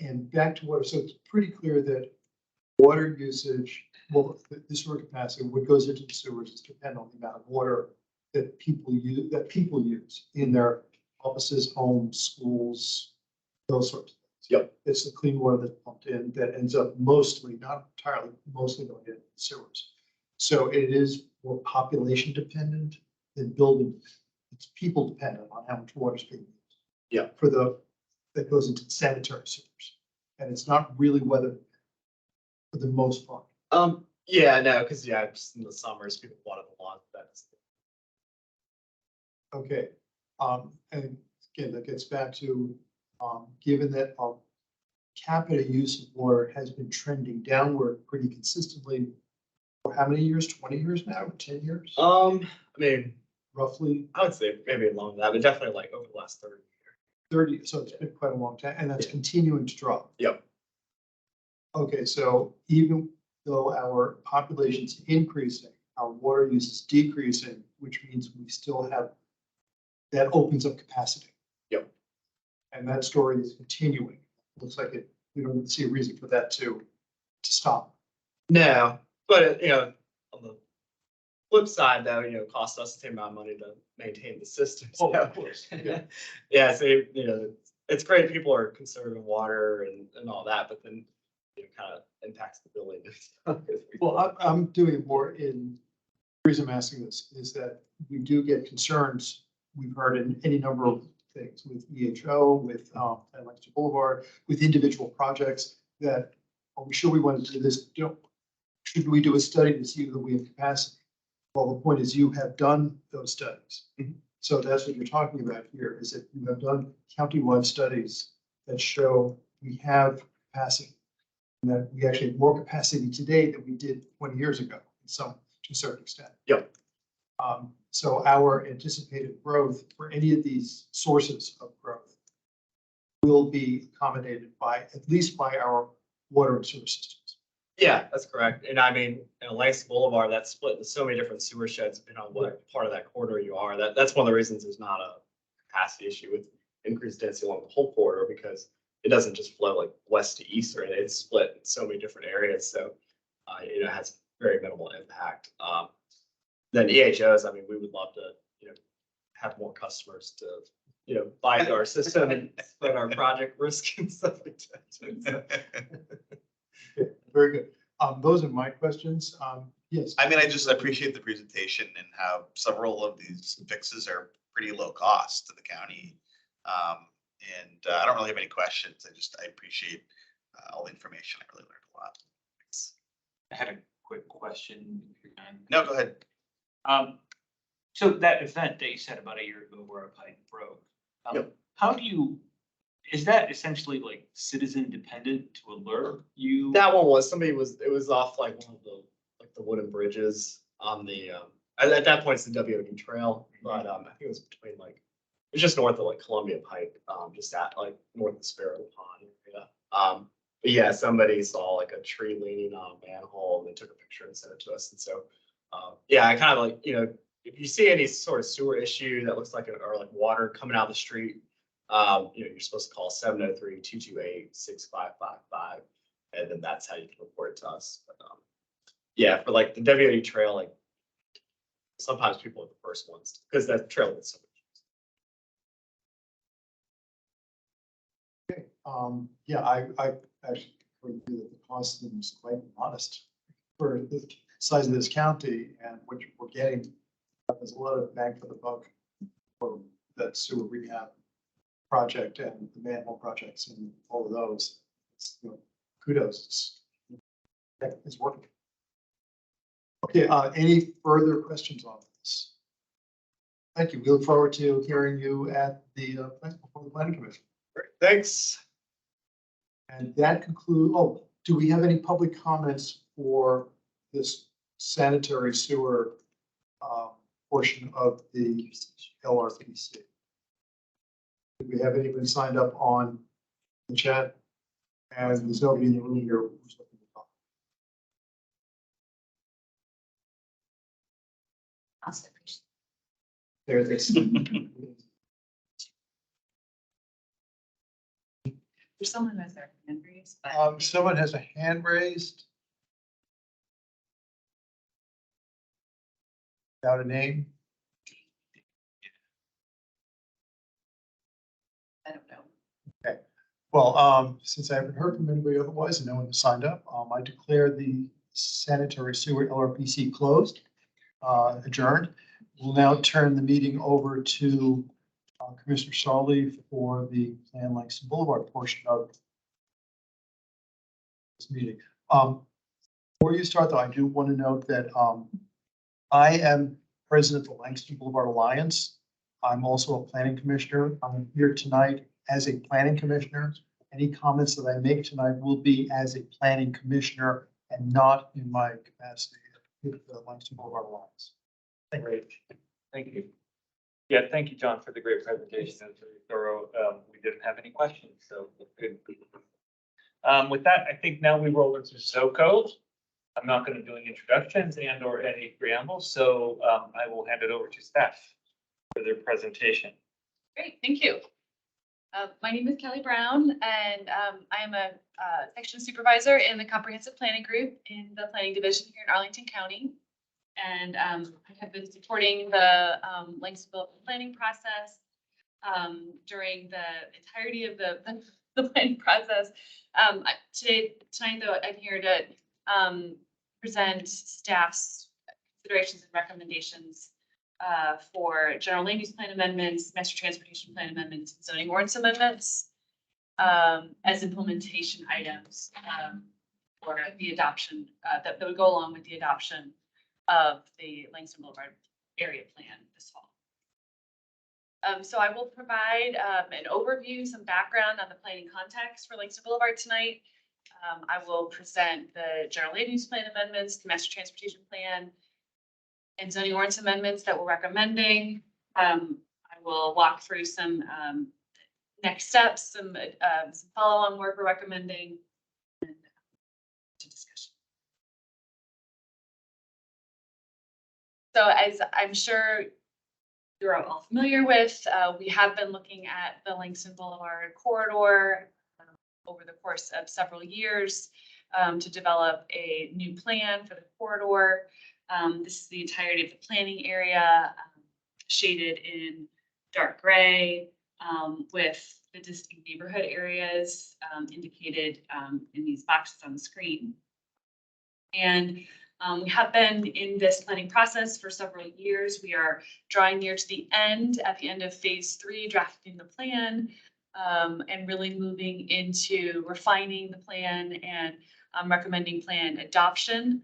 And back to water, so it's pretty clear that water usage, well, the sewer capacity, what goes into the sewers is dependent on the amount of water that people use in their offices, homes, schools, those sorts of things. Yep. It's the clean water that's pumped in that ends up mostly, not entirely, mostly going into sewers. So it is more population dependent than building. It's people dependent on how much water is being used. Yeah. That goes into the sanitary sewers. And it's not really weather for the most part. Yeah, no, because just in the summers, people water the lawn. That's Okay. And again, that gets back to, given that our capita use of water has been trending downward pretty consistently for how many years? 20 years now? 10 years? I mean, Roughly I would say maybe longer than that, but definitely like over the last 30 years. 30. So it's been quite a long time, and that's continuing to drop. Yep. Okay, so even though our population's increasing, our water use is decreasing, which means we still have, that opens up capacity. Yep. And that story is continuing. Looks like we don't see a reason for that to stop. No, but on the flip side, though, it costs us the same amount of money to maintain the system. Oh, So, of course. Yeah. yeah, so it's great people are conserving water and all that, but then it kind of impacts the billing. Well, I'm doing it more in, the reason I'm asking this is that we do get concerns. We've heard in any number of things with EHO, with Lancaster Boulevard, with individual projects that, are we sure we want to do this? Should we do a study to see that we have capacity? Well, the point is you have done those studies. Mhm. So that's what you're talking about here, is that you have done countywide studies that show we have capacity. And that we actually have more capacity today than we did 20 years ago, to a certain extent. Yep. So our anticipated growth for any of these sources of growth will be accommodated by, at least by our water and sewer systems. Yeah, that's correct. And I mean, in Langston Boulevard, that's split into so many different sewer sheds, depending on what part of that corridor you are. That's one of the reasons there's not a capacity issue with increased density along the whole corridor, because it doesn't just flow like west to east, or anything. It's split in so many different areas. So, it has very minimal impact. Then EHOs, I mean, we would love to, have more customers to, buy into our system and spread our project risk and stuff like that. Very good. Those are my questions. Yes. I mean, I just appreciate the presentation and how several of these fixes are pretty low cost to the county. I don't really have any questions. I appreciate all the information. I really learned a lot. Thanks. I had a quick question. No, go ahead. So that event that you said about a year ago where a pipe broke, Yep. how do you, is that essentially like citizen dependent to alert you? That one was, it was off like one of the wooden bridges on the, at that point it's the WOD trail, but, I think it was between like, it was just north of like Columbia Pike, just at like north of Sparrow Pond area. But yeah, somebody saw like a tree leaning on a manhole and they took a picture and sent it to us. And so, yeah, I kind of like, if you see any sort of sewer issue that looks like, or like water coming out of the street, you're supposed to call 703-228-6555. And then that's how you can report it to us. But, yeah, for like the WOD trail, like sometimes people are the first ones because that trail is so much. Okay. Yeah, I actually agree that the cost of them is quite modest for the size of this county and what we're getting. There's a lot of bang for the buck for that sewer rehab project and the manhole projects and all of those. It's, kudos. It's working. Okay, any further questions on this? Thank you. We look forward to hearing you at the before the planning commission. Great, thanks. And that concludes, do we have any public comments for this sanitary sewer portion of the LRPC? Do we have anybody signed up on the chat? And there's nobody in the room here who's looking to talk. There, there's There's someone who has their hand raised, but someone has a hand raised. Without a name. I don't know. Okay. Well, since I haven't heard from anybody otherwise and no one has signed up, I declare the sanitary sewer LRPC closed, adjourned. We'll now turn the meeting over to Commissioner Sarli for the Plan Langston Boulevard portion of this meeting. Before you start though, I do want to note that I am president of the Langston Boulevard Alliance. I'm also a planning commissioner. I'm here tonight as a planning commissioner. Any comments that I make tonight will be as a planning commissioner and not in my capacity with the Langston Boulevard Alliance. Thank you. Thank you. Yeah, thank you, John, for the great presentation. It was very thorough. We didn't have any questions, so good. With that, I think now we roll into ZOCO. I'm not going to do any introductions and or any preambles, so I will hand it over to staff for their presentation. Great, thank you. My name is Kelly Brown, and I am a section supervisor in the comprehensive planning group in the planning division here in Arlington County. And I have been supporting the Langston Boulevard planning process during the entirety of the planning process. Tonight though, I'm here to present staff's considerations and recommendations for general land use plan amendments, master transportation plan amendments, and zoning ordinance amendments as implementation items for the adoption that would go along with the adoption of the Langston Boulevard area plan this fall. So I will provide an overview, some background on the planning context for Langston Boulevard tonight. I will present the general land use plan amendments, the master transportation plan, and zoning ordinance amendments that we're recommending. I will walk through some next steps, some follow-on work we're recommending, and to discussion. So as I'm sure you're all familiar with, we have been looking at the Langston Boulevard corridor over the course of several years to develop a new plan for the corridor. This is the entirety of the planning area, shaded in dark gray, with the distinct neighborhood areas indicated in these boxes on the screen. And we have been in this planning process for several years. We are drawing near to the end, at the end of phase 3, drafting the plan, and really moving into refining the plan and recommending plan adoption,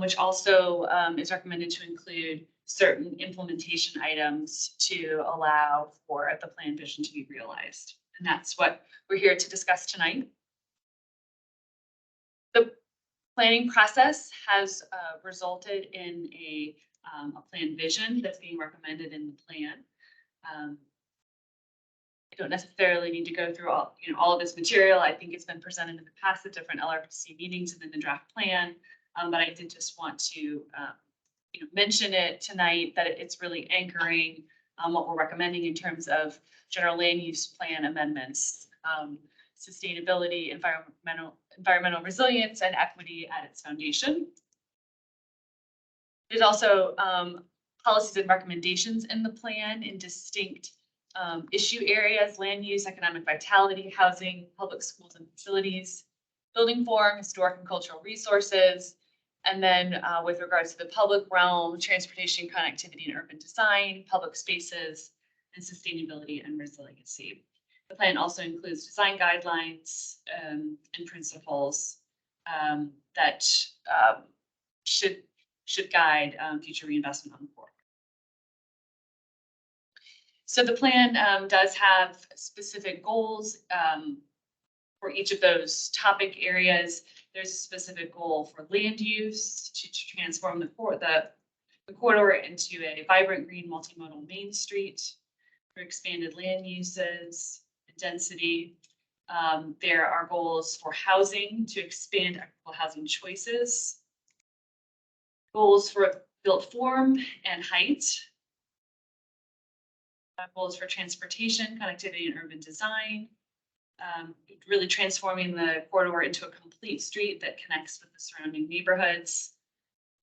which also is recommended to include certain implementation items to allow for the plan vision to be realized. And that's what we're here to discuss tonight. The planning process has resulted in a plan vision that's being recommended in the plan. I don't necessarily need to go through all of this material. I think it's been presented in the past at different LRPC meetings and in the draft plan. But I did just want to mention it tonight, that it's really anchoring what we're recommending in terms of general land use plan amendments, sustainability, environmental resilience, and equity at its foundation. There's also policies and recommendations in the plan in distinct issue areas: land use, economic vitality, housing, public schools and facilities, building form, historic and cultural resources. And then with regards to the public realm, transportation, connectivity, and urban design, public spaces, and sustainability and resiliency. The plan also includes design guidelines and principles that should guide future reinvestment on the corridor. So the plan does have specific goals for each of those topic areas. There's a specific goal for land use to transform the corridor into a vibrant green multimodal main street for expanded land uses and density. There are goals for housing to expand equitable housing choices. Goals for built form and height. Goals for transportation, connectivity, and urban design. Really transforming the corridor into a complete street that connects with the surrounding neighborhoods,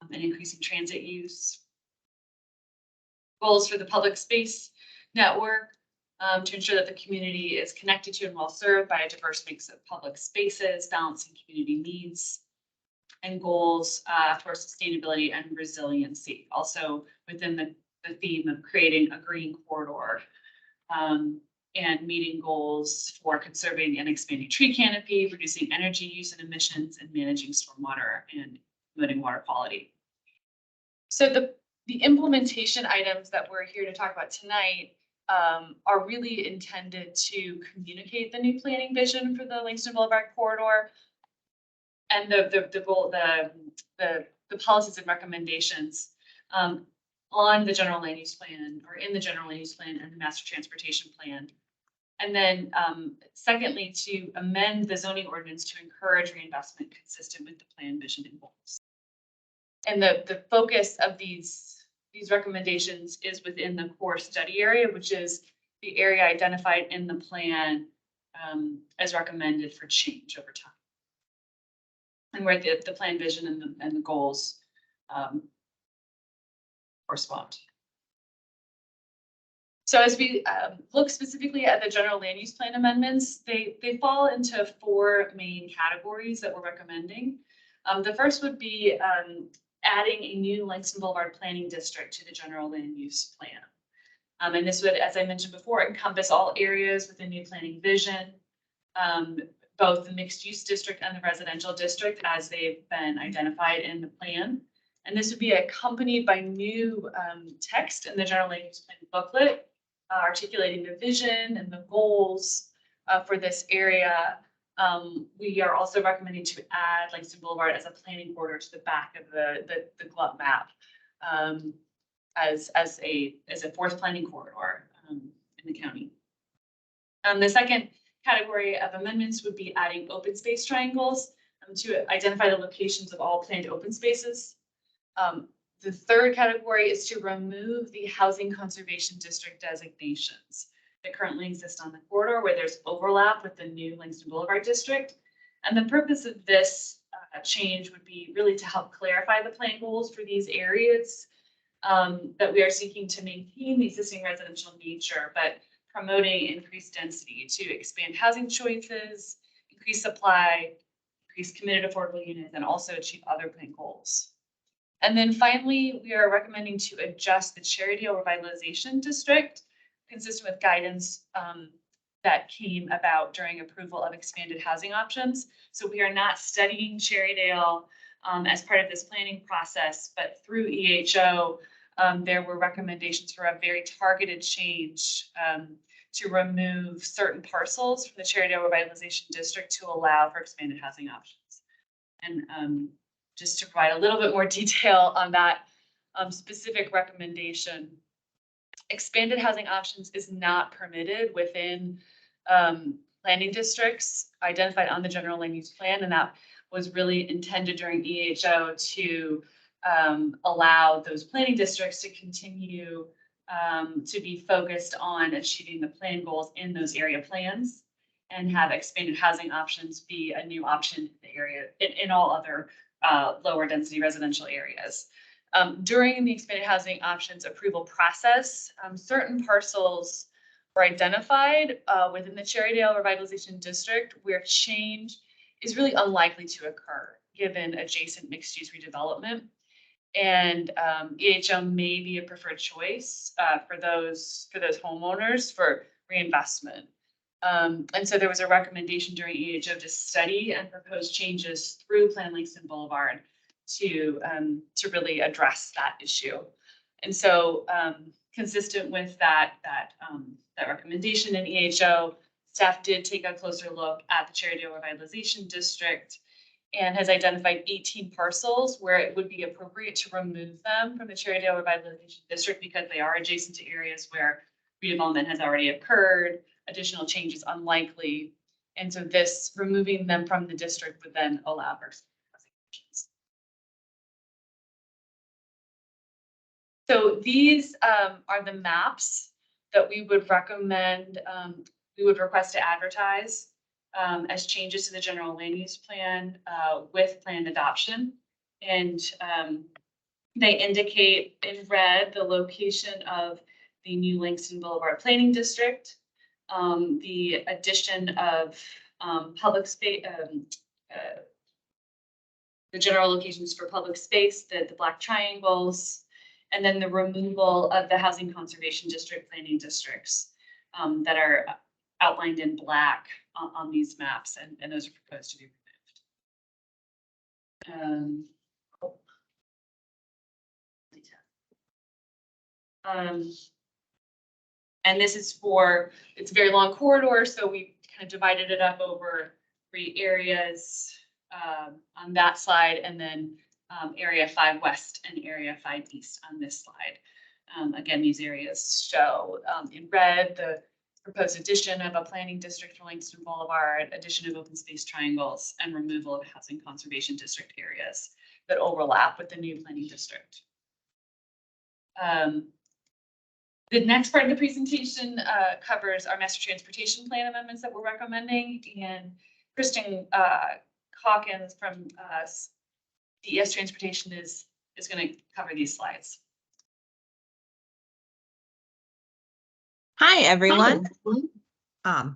and increasing transit use. Goals for the public space network to ensure that the community is connected to and well served by a diverse mix of public spaces, balancing community needs. And goals for sustainability and resiliency, also within the theme of creating a green corridor. And meeting goals for conserving and expanding tree canopy, reducing energy use and emissions, and managing stormwater and promoting water quality. So the implementation items that we're here to talk about tonight are really intended to communicate the new planning vision for the Langston Boulevard corridor, and the policies and recommendations on the general land use plan, or in the general land use plan and the master transportation plan. And then secondly, to amend the zoning ordinance to encourage reinvestment consistent with the plan, vision, and goals. And the focus of these recommendations is within the core study area, which is the area identified in the plan as recommended for change over time. And where the plan, vision, and the goals correspond. So as we look specifically at the general land use plan amendments, they fall into 4 main categories that we're recommending. The first would be adding a new Langston Boulevard planning district to the general land use plan. And this would, as I mentioned before, encompass all areas within new planning vision, both the mixed use district and the residential district as they've been identified in the plan. And this would be accompanied by new text in the general land use plan booklet, articulating the vision and the goals for this area. We are also recommending to add Langston Boulevard as a planning border to the back of the GLUP map as a 4th planning corridor in the county. The second category of amendments would be adding open space triangles to identify the locations of all planned open spaces. The third category is to remove the housing conservation district designations that currently exist on the corridor where there's overlap with the new Langston Boulevard district. And the purpose of this change would be really to help clarify the plan goals for these areas that we are seeking to maintain the existing residential nature, but promoting increased density to expand housing choices, increase supply, increase committed affordable units, and also achieve other plan goals. And then finally, we are recommending to adjust the Cherrydale Revitalization District, consistent with guidance that came about during approval of expanded housing options. So we are not studying Cherrydale as part of this planning process, but through EHO, there were recommendations for a very targeted change to remove certain parcels from the Cherrydale Revitalization District to allow for expanded housing options. And just to provide a little bit more detail on that specific recommendation, expanded housing options is not permitted within planning districts identified on the general land use plan, and that was really intended during EHO to allow those planning districts to continue to be focused on achieving the plan goals in those area plans, and have expanded housing options be a new option in the area in all other lower density residential areas. During the expanded housing options approval process, certain parcels were identified within the Cherrydale Revitalization District where change is really unlikely to occur given adjacent mixed-use redevelopment. And EHO may be a preferred choice for those homeowners for reinvestment. And so there was a recommendation during EHO to study and propose changes through Plan Langston Boulevard to really address that issue. And so consistent with that recommendation in EHO, staff did take a closer look at the Cherrydale Revitalization District and has identified 18 parcels where it would be appropriate to remove them from the Cherrydale Revitalization District because they are adjacent to areas where redevelopment has already occurred, additional change is unlikely. And so this, removing them from the district would then allow for options. So these are the maps that we would recommend, we would request to advertise as changes to the general land use plan with planned adoption. And they indicate in red the location of the new Langston Boulevard Planning District, the addition of public space, the general locations for public space, the black triangles, and then the removal of the Housing Conservation District planning districts that are outlined in black on these maps, and those are proposed to be removed. And this is for, it's a very long corridor, so we kind of divided it up over 3 areas on that slide, and then Area 5 West and Area 5 East on this slide. Again, these areas show in red the proposed addition of a planning district for Langston Boulevard, addition of open space triangles, and removal of housing conservation district areas that overlap with the new planning district. The next part of the presentation covers our master transportation plan amendments that we're recommending, and Kristen Hawkins from DES Transportation is going to cover these slides. Hi, everyone.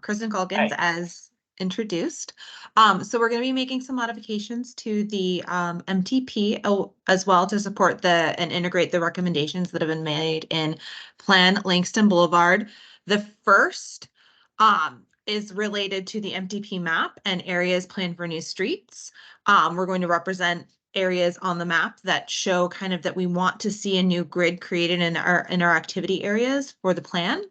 Kristen Calkins, as introduced. So we're going to be making some modifications to the MTP as well to support and integrate the recommendations that have been made in Plan Langston Boulevard. The first is related to the MTP map and areas planned for new streets. We're going to represent areas on the map that show kind of that we want to see a new grid created in our activity areas for the plan.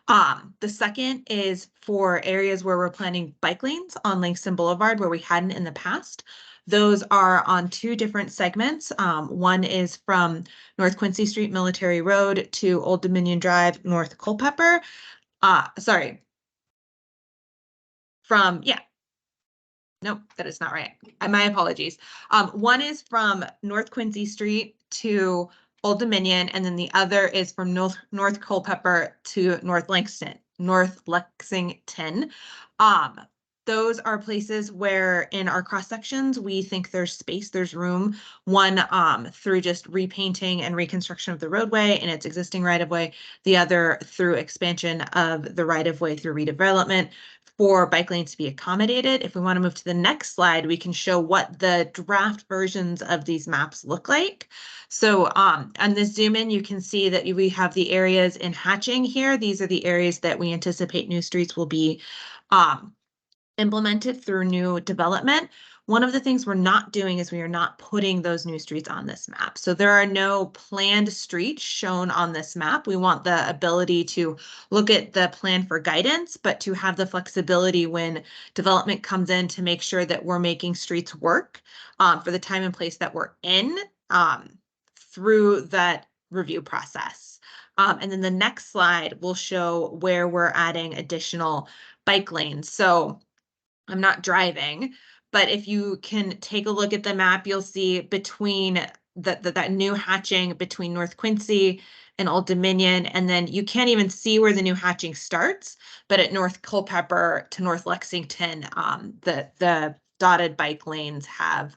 The second is for areas where we're planning bike lanes on Langston Boulevard where we hadn't in the past. Those are on 2 different segments. One is from North Quincy Street, Military Road to Old Dominion Drive, North Culpeper. Nope, that is not right. My apologies. One is from North Quincy Street to Old Dominion, and then the other is from North Culpeper to North Lexington. Those are places where in our cross sections, we think there's space, there's room. One, through just repainting and reconstruction of the roadway and its existing right of way. The other through expansion of the right of way through redevelopment for bike lanes to be accommodated. If we want to move to the next slide, we can show what the draft versions of these maps look like. So on this zoom in, you can see that we have the areas in hatching here. These are the areas that we anticipate new streets will be implemented through new development. One of the things we're not doing is we are not putting those new streets on this map. So there are no planned streets shown on this map. We want the ability to look at the plan for guidance, but to have the flexibility when development comes in to make sure that we're making streets work for the time and place that we're in through that review process. And then the next slide will show where we're adding additional bike lanes. So I'm not driving, but if you can take a look at the map, you'll see between that new hatching between North Quincy and Old Dominion, and then you can't even see where the new hatching starts, but at North Culpeper to North Lexington, the dotted bike lanes have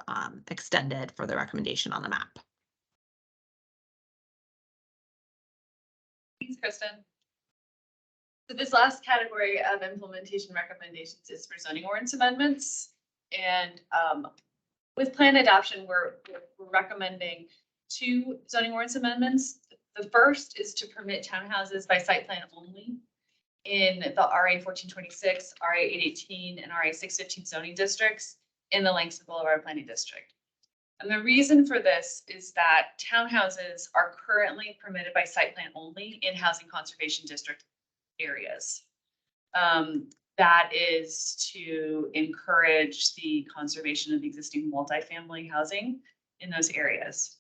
extended for the recommendation on the map. Thanks, Kristen. So this last category of implementation recommendations is for zoning ordinance amendments. And with plan adoption, we're recommending 2 zoning ordinance amendments. The first is to permit townhouses by site plan only in the RA 1426, RA 818, and RA 615 zoning districts in the Langston Boulevard Planning District. And the reason for this is that townhouses are currently permitted by site plan only in housing conservation district areas. That is to encourage the conservation of existing multifamily housing in those areas.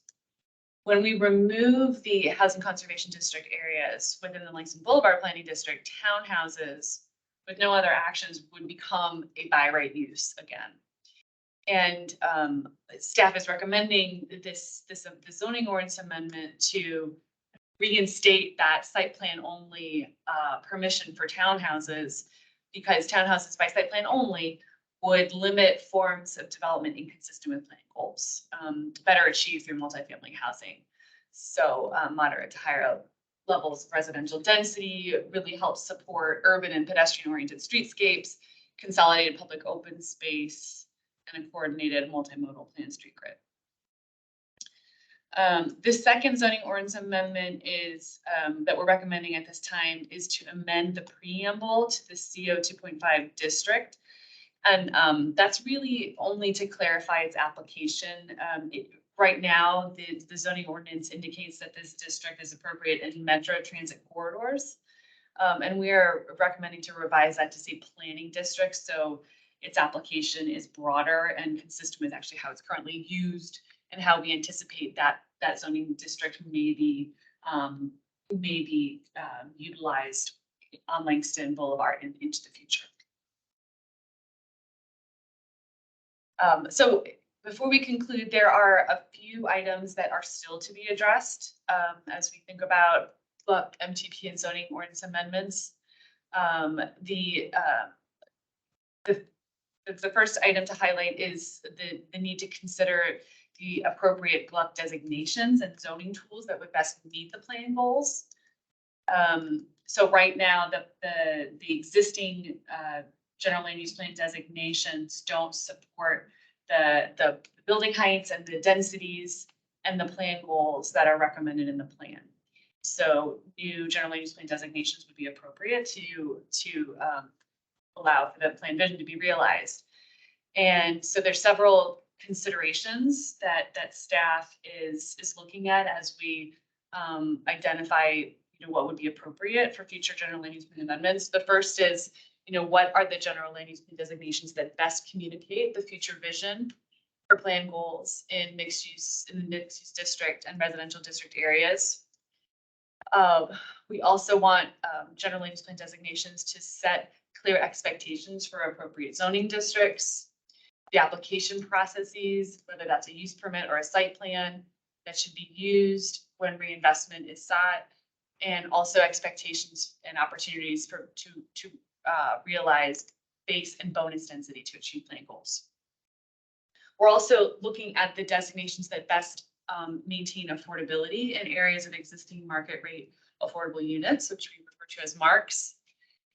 When we remove the housing conservation district areas within the Langston Boulevard Planning District, townhouses with no other actions would become a by right use again. And staff is recommending this zoning ordinance amendment to reinstate that site plan only permission for townhouses, because townhouses by site plan only would limit forms of development inconsistent with planning goals, better achieved through multifamily housing. So moderate to higher levels of residential density really helps support urban and pedestrian oriented streetscapes, consolidated public open space, and a coordinated multimodal planned street grid. The second zoning ordinance amendment is that we're recommending at this time is to amend the preamble to the CO 2.5 district. And that's really only to clarify its application. Right now, the zoning ordinance indicates that this district is appropriate in metro transit corridors. And we are recommending to revise that to say planning district. So its application is broader and consistent with actually how it's currently used and how we anticipate that zoning district may be utilized on Langston Boulevard into the future. So before we conclude, there are a few items that are still to be addressed as we think about MTP and zoning ordinance amendments. The first item to highlight is the need to consider the appropriate GLUC designations and zoning tools that would best meet the plan goals. So right now, the existing general land use plan designations don't support the building heights and the densities and the plan goals that are recommended in the plan. So new general land use plan designations would be appropriate to allow for the plan vision to be realized. And so there's several considerations that staff is looking at as we identify what would be appropriate for future general land use plan amendments. The first is what are the general land use plan designations that best communicate the future vision for plan goals in the mixed use district and residential district areas. We also want general land use plan designations to set clear expectations for appropriate zoning districts, the application processes, whether that's a use permit or a site plan, that should be used when reinvestment is sought, and also expectations and opportunities to realize base and bonus density to achieve plan goals. We're also looking at the designations that best maintain affordability in areas of existing market rate affordable units, which we refer to as MARCs,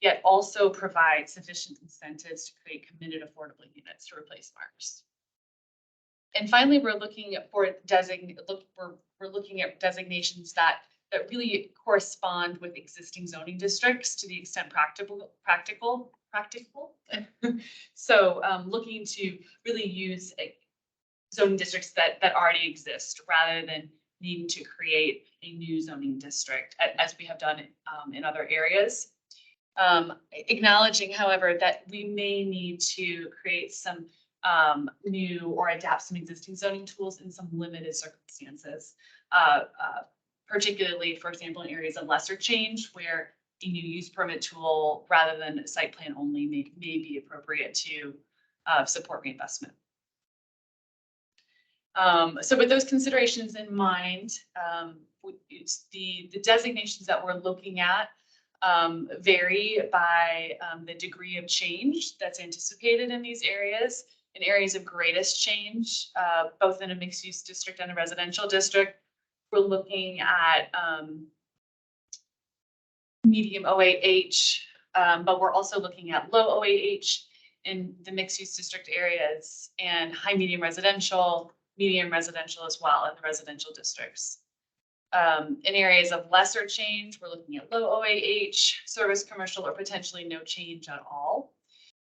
yet also provide sufficient incentives to create committed affordable units to replace MARCs. And finally, we're looking at designations that really correspond with existing zoning districts to the extent practical. So looking to really use zoning districts that already exist rather than needing to create a new zoning district as we have done in other areas. Acknowledging, however, that we may need to create some new or adapt some existing zoning tools in some limited circumstances. Particularly, for example, in areas of lesser change where a new use permit tool rather than site plan only may be appropriate to support reinvestment. So with those considerations in mind, the designations that we're looking at vary by the degree of change that's anticipated in these areas. In areas of greatest change, both in a mixed use district and a residential district, we're looking at medium OAH, but we're also looking at low OAH in the mixed use district areas and high medium residential as well in the residential districts. In areas of lesser change, we're looking at low OAH, service commercial, or potentially no change at all.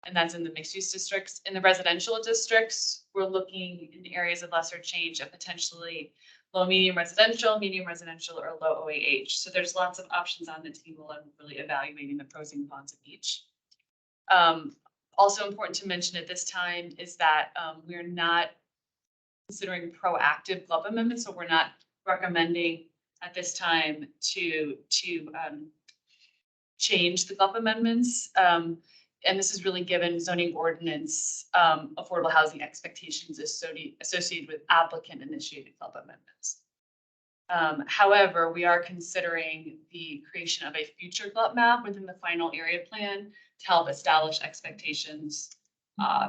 And that's in the mixed use districts. In the residential districts, we're looking in areas of lesser change at potentially low medium residential, or low OAH. So there's lots of options on the table and really evaluating the pros and cons of each. Also important to mention at this time is that we're not considering proactive GLUP amendments, so we're not recommending at this time to change the GLUP amendments. And this is really given zoning ordinance affordable housing expectations associated with applicant initiated GLUP amendments. However, we are considering the creation of a future GLUP map within the final area plan to help establish expectations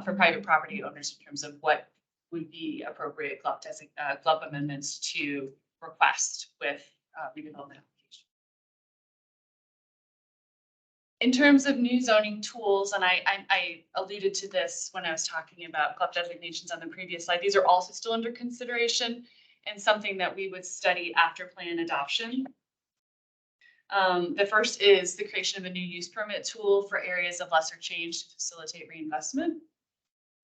for private property owners in terms of what would be appropriate GLUP amendments to request with redevelopment application. In terms of new zoning tools, and I alluded to this when I was talking about GLUP designations on the previous slide, these are also still under consideration and something that we would study after plan adoption. The first is the creation of a new use permit tool for areas of lesser change to facilitate reinvestment.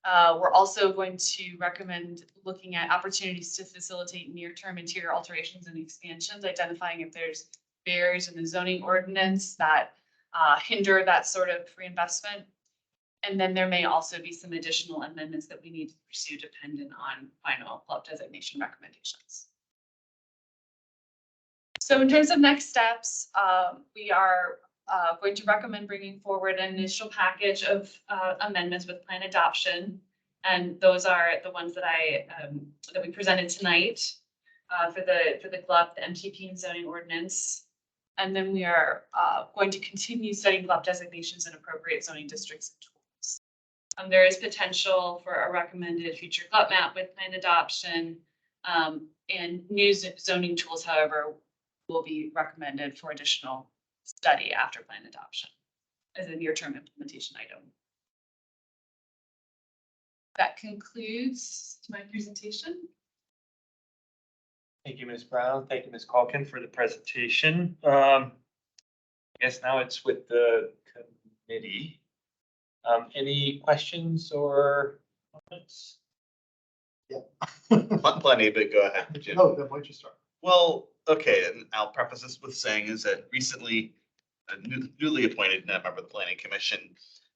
We're also going to recommend looking at opportunities to facilitate near-term interior alterations and expansions, identifying if there's barriers in the zoning ordinance that hinder that sort of reinvestment. And then there may also be some additional amendments that we need to pursue dependent on final GLUP designation recommendations. So in terms of next steps, we are going to recommend bringing forward an initial package of amendments with plan adoption. And those are the ones that that we presented tonight for the GLUP, the MTP and zoning ordinance. And then we are going to continue studying GLUP designations and appropriate zoning districts and tools. There is potential for a recommended future GLUP map with plan adoption, and new zoning tools, however, will be recommended for additional study after plan adoption as a near-term implementation item. That concludes my presentation. Thank you, Ms. Brown. Thank you, Ms. Calkin, for the presentation. I guess now it's with the committee. Any questions or comments? Yeah. Plenty, but go ahead, Jim. Oh, then why don't you start? Well, okay, and I'll preface this with saying is that recently, newly appointed member of the Planning Commission.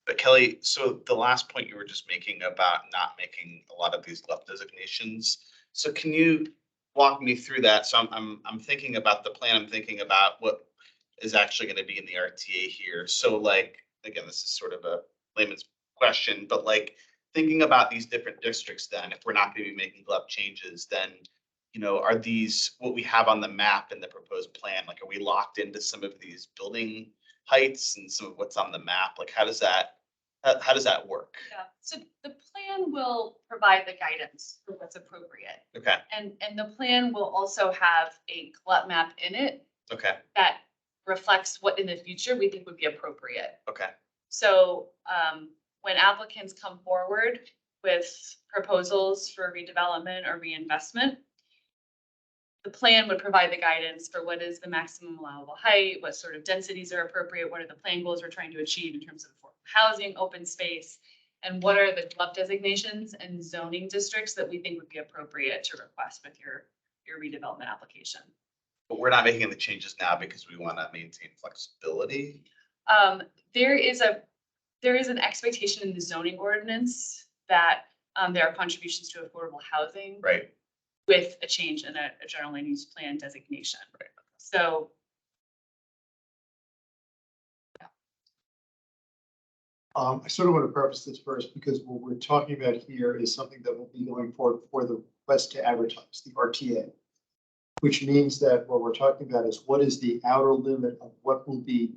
But Kelly, so the last point you were just making about not making a lot of these GLUP designations. So can you walk me through that? So I'm thinking about the plan. I'm thinking about what is actually going to be in the RTA here. So like, again, this is sort of a layman's question, but like thinking about these different districts, then if we're not going to be making GLUP changes, then you know, are these what we have on the map in the proposed plan? Like, are we locked into some of these building heights and some of what's on the map? Like, how does that work? Yeah, so the plan will provide the guidance for what's appropriate. Okay, And the plan will also have a glut map in it okay, that reflects what in the future we think would be appropriate. okay, So when applicants come forward with proposals for redevelopment or reinvestment, the plan would provide the guidance for what is the maximum allowable height, what sort of densities are appropriate, what are the plan goals we're trying to achieve in terms of affordable housing, open space, and what are the club designations and zoning districts that we think would be appropriate to request with your redevelopment application. but we're not making the changes now because we want to maintain flexibility. There is an expectation in the zoning ordinance that there are contributions to affordable housing Right, with a change in a general land use plan designation. Right. So I sort of want to preface this first because what we're talking about here is something that will be going forward for the request to advertise, the RTA. Which means that what we're talking about is what is the outer limit of what the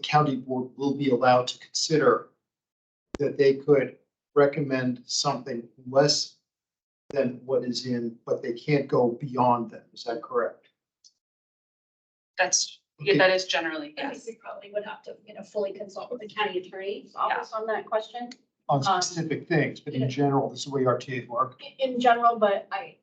county board will be allowed to consider that they could recommend something less than what is in, but they can't go beyond that. Is that correct? yeah, that is generally, I think yes. we probably would have to, fully consult with the county attorney's office on that question On specific things, but in general, this is the way RTAs work. in general, but I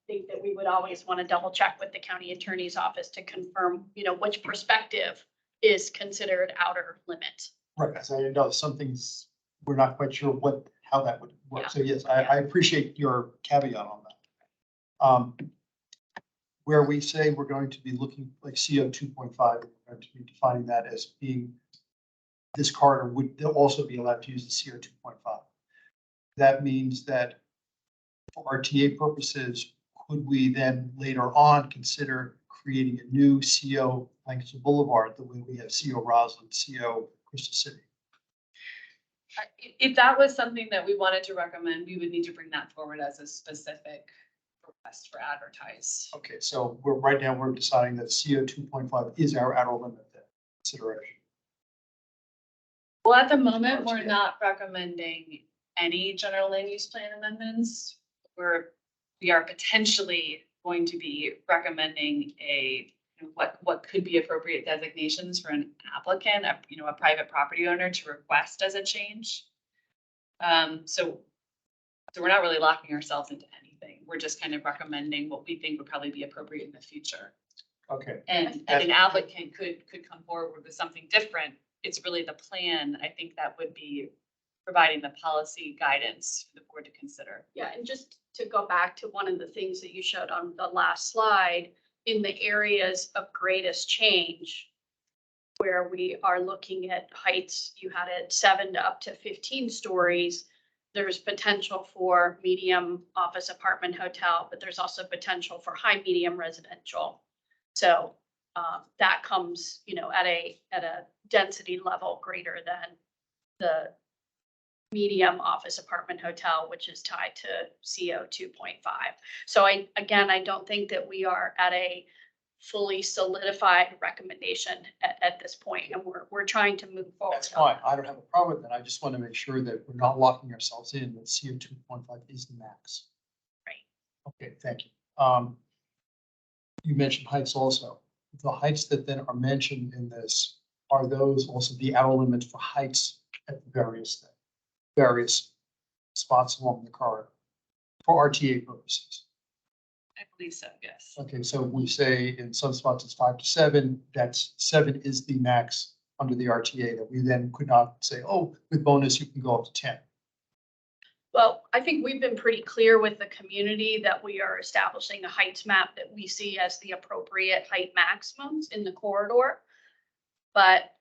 think that we would always want to double check with the county attorney's office to confirm, which perspective is considered outer limit. Right, because I know some things, we're not quite sure how that would work. Yeah. So yes, I appreciate your caveat on that. Where we say we're going to be looking like CO 2.5, we're going to be defining that as being, this corridor would also be allowed to use the CO 2.5. That means that for RTA purposes, could we then later on consider creating a new CO Lancaster Boulevard the way we have CO Roslyn, CO Crystal City? If that was something that we wanted to recommend, we would need to bring that forward as a specific request for advertise. Okay, so right now we're deciding that CO 2.5 is our outer limit then, consideration. Well, at the moment, we're not recommending any general land use plan amendments. We are potentially going to be recommending what could be appropriate designations for an applicant, a private property owner to request as a change. So we're not really locking ourselves into anything. We're just kind of recommending what we think would probably be appropriate in the future. Okay. And an applicant could come forward with something different. It's really the plan, I think, that would be providing the policy guidance for the board to consider. Yeah, and just to go back to one of the things that you showed on the last slide, in the areas of greatest change, where we are looking at heights, you had it 7 to up to 15 stories. There's potential for medium office apartment hotel, but there's also potential for high medium residential. So that comes, at a density level greater than the medium office apartment hotel, which is tied to CO 2.5. So I don't think that we are at a fully solidified recommendation at this point, and we're trying to move forward. That's fine. I don't have a problem with that. I just want to make sure that we're not locking ourselves in, that CO 2.5 is the max. Right. Okay, thank you. You mentioned heights also. The heights that then are mentioned in this, are those also the outer limits for heights at the various spots along the corridor for RTA purposes? I believe so, yes. Okay, so we say in some spots it's 5 to 7, that's 7 is the max under the RTA, that we then could not say, oh, with bonus, you can go up to 10. Well, I think we've been pretty clear with the community that we are establishing a heights map that we see as the appropriate height maximums in the corridor. But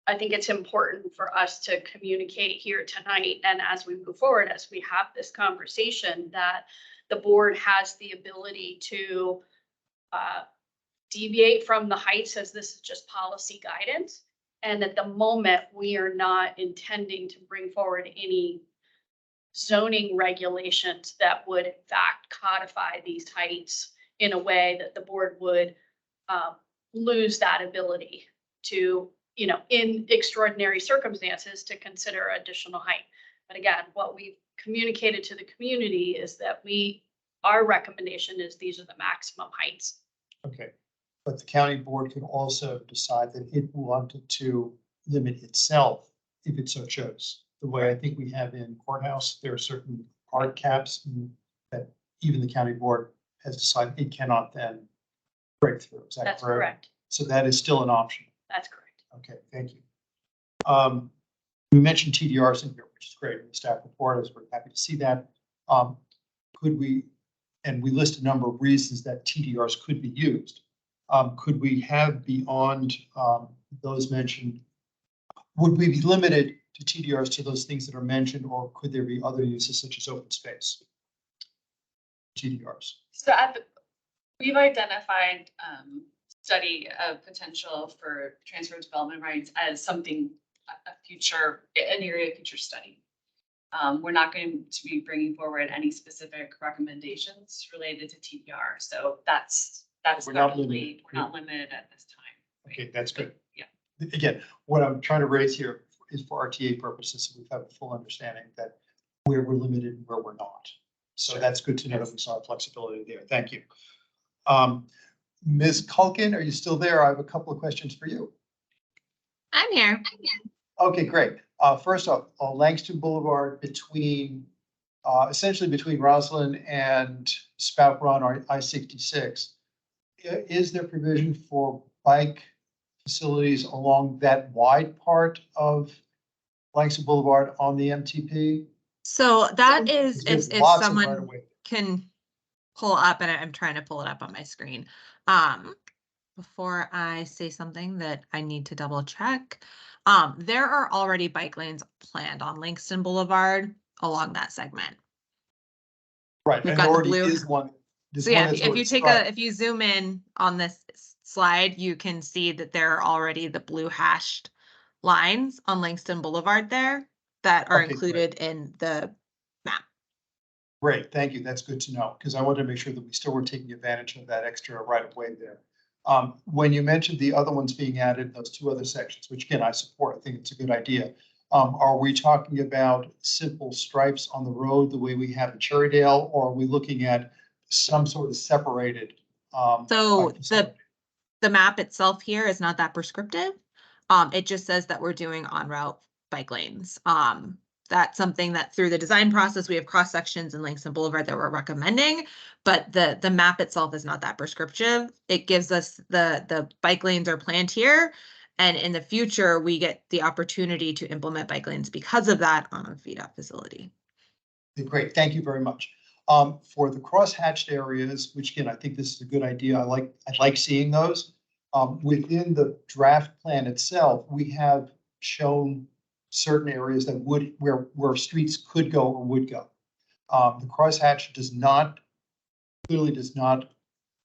I think it's important for us to communicate here tonight, and as we move forward, as we have this conversation, that the board has the ability to deviate from the heights, as this is just policy guidance. And at the moment, we are not intending to bring forward any zoning regulations that would in fact codify these heights in a way that the board would lose that ability to, you know, in extraordinary circumstances to consider additional height. But again, what we've communicated to the community is that our recommendation is these are the maximum heights. Okay, but the county board can also decide that it wanted to limit itself if it so chose. The way I think we have in courthouse, there are certain hard caps that even the county board has decided it cannot then break through. Is that That's correct? correct. So that is still an option. That's correct. Okay, thank you. We mentioned TDRs in here, which is great in the staff report. I was very happy to see that. Could we, and we list a number of reasons that TDRs could be used. Could we have beyond those mentioned, would we be limited to TDRs to those things that are mentioned, or could there be other uses such as open space? TDRs. So we've identified study of potential for transfer of development rights as something, an area of future study. We're not going to be bringing forward any specific recommendations related to TDR. So that's We're not definitely, we're not limited at this time. Okay, that's good. Yeah. Again, what I'm trying to raise here is for RTA purposes, so we have a full understanding that where we're limited and where we're not. So that's good to know that we saw flexibility there. Thank you. Ms. Culkin, are you still there? I have a couple of questions for you. I'm here. Okay, great. First off, Langston Boulevard between, essentially between Roslyn and Spout Run or I-66, is there provision for bike facilities along that wide part of Langston Boulevard on the MTP? So that is, There's if lots of someone right-of-way. can pull up, and I'm trying to pull it up on my screen. Before I say something that I need to double check, there are already bike lanes planned on Langston Boulevard along that segment. Right, We've and got there the already blue- is one. There's So yeah, one that's if you already take striped. if you zoom in on this slide, you can see that there are already the blue hashed lines on Langston Boulevard there that are Okay, included in the map. Great, thank you. That's good to know, because I wanted to make sure that we still were taking advantage of that extra right of way there. When you mentioned the other ones being added, those two other sections, which again, I support, I think it's a good idea. Are we talking about simple stripes on the road the way we have in Cherrydale, or are we looking at some sort of separated? So bike facility? the map itself here is not that prescriptive. It just says that we're doing on route bike lanes. That's something that through the design process, we have cross sections in Langston Boulevard that we're recommending, but the map itself is not that prescriptive. It gives us the bike lanes are planned here. And in the future, we get the opportunity to implement bike lanes because of that on a VDOT facility. Great, thank you very much. For the cross-hatched areas, which again, I think this is a good idea. I like seeing those. Within the draft plan itself, we have shown certain areas that where streets could go or would go. The crosshatch clearly does not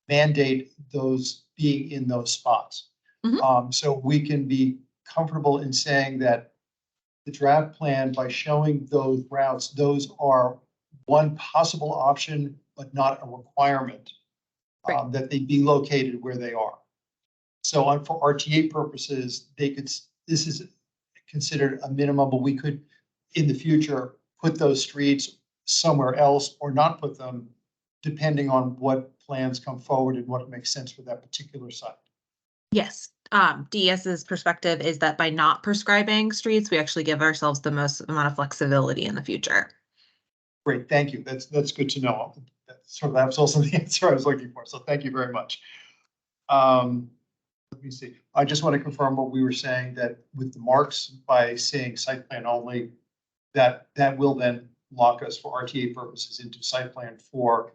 mandate those being in those spots. So we can be comfortable in saying that the draft plan, by showing those routes, those are one possible option, but not a requirement that they be located where they are. So for RTA purposes, this is considered a minimum, but we could, in the future, put those streets somewhere else or not put them, depending on what plans come forward and what makes sense for that particular site. Yes, DES's perspective is that by not prescribing streets, we actually give ourselves the most amount of flexibility in the future. Great, thank you. That's good to know. That was also the answer I was looking for. So thank you very much. Let me see. I just want to confirm what we were saying, that with the marks, by saying site plan only, that will then lock us for RTA purposes into site plan for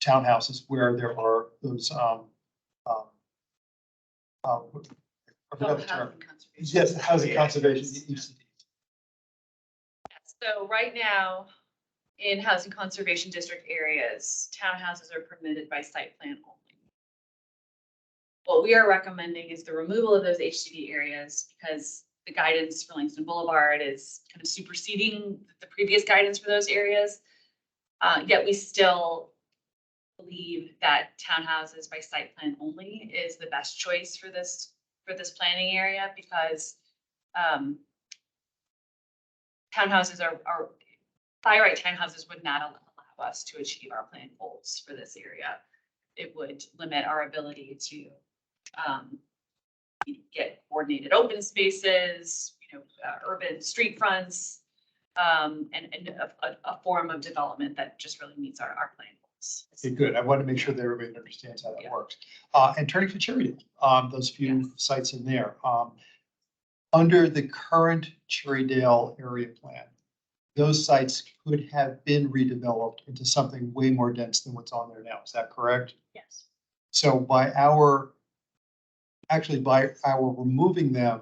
townhouses where there are those I forgot the term. Yes, housing conservation. So right now, in housing conservation district areas, townhouses are permitted by site plan only. What we are recommending is the removal of those HCD areas because the guidance for Langston Boulevard is kind of superseding the previous guidance for those areas. Yet we still believe that townhouses by site plan only is the best choice for this planning area, because townhouses are by right, townhouses would not allow us to achieve our plan goals for this area. It would limit our ability to get coordinated open spaces, urban street fronts, and a form of development that just really meets our plan goals. Okay, good. I want to make sure that everybody understands how that Yeah. works. And turning to Cherrydale, those few sites in there, under the current Cherrydale area plan, those sites could have been redeveloped into something way more dense than what's on there now. Is that correct? Yes. So by our removing them,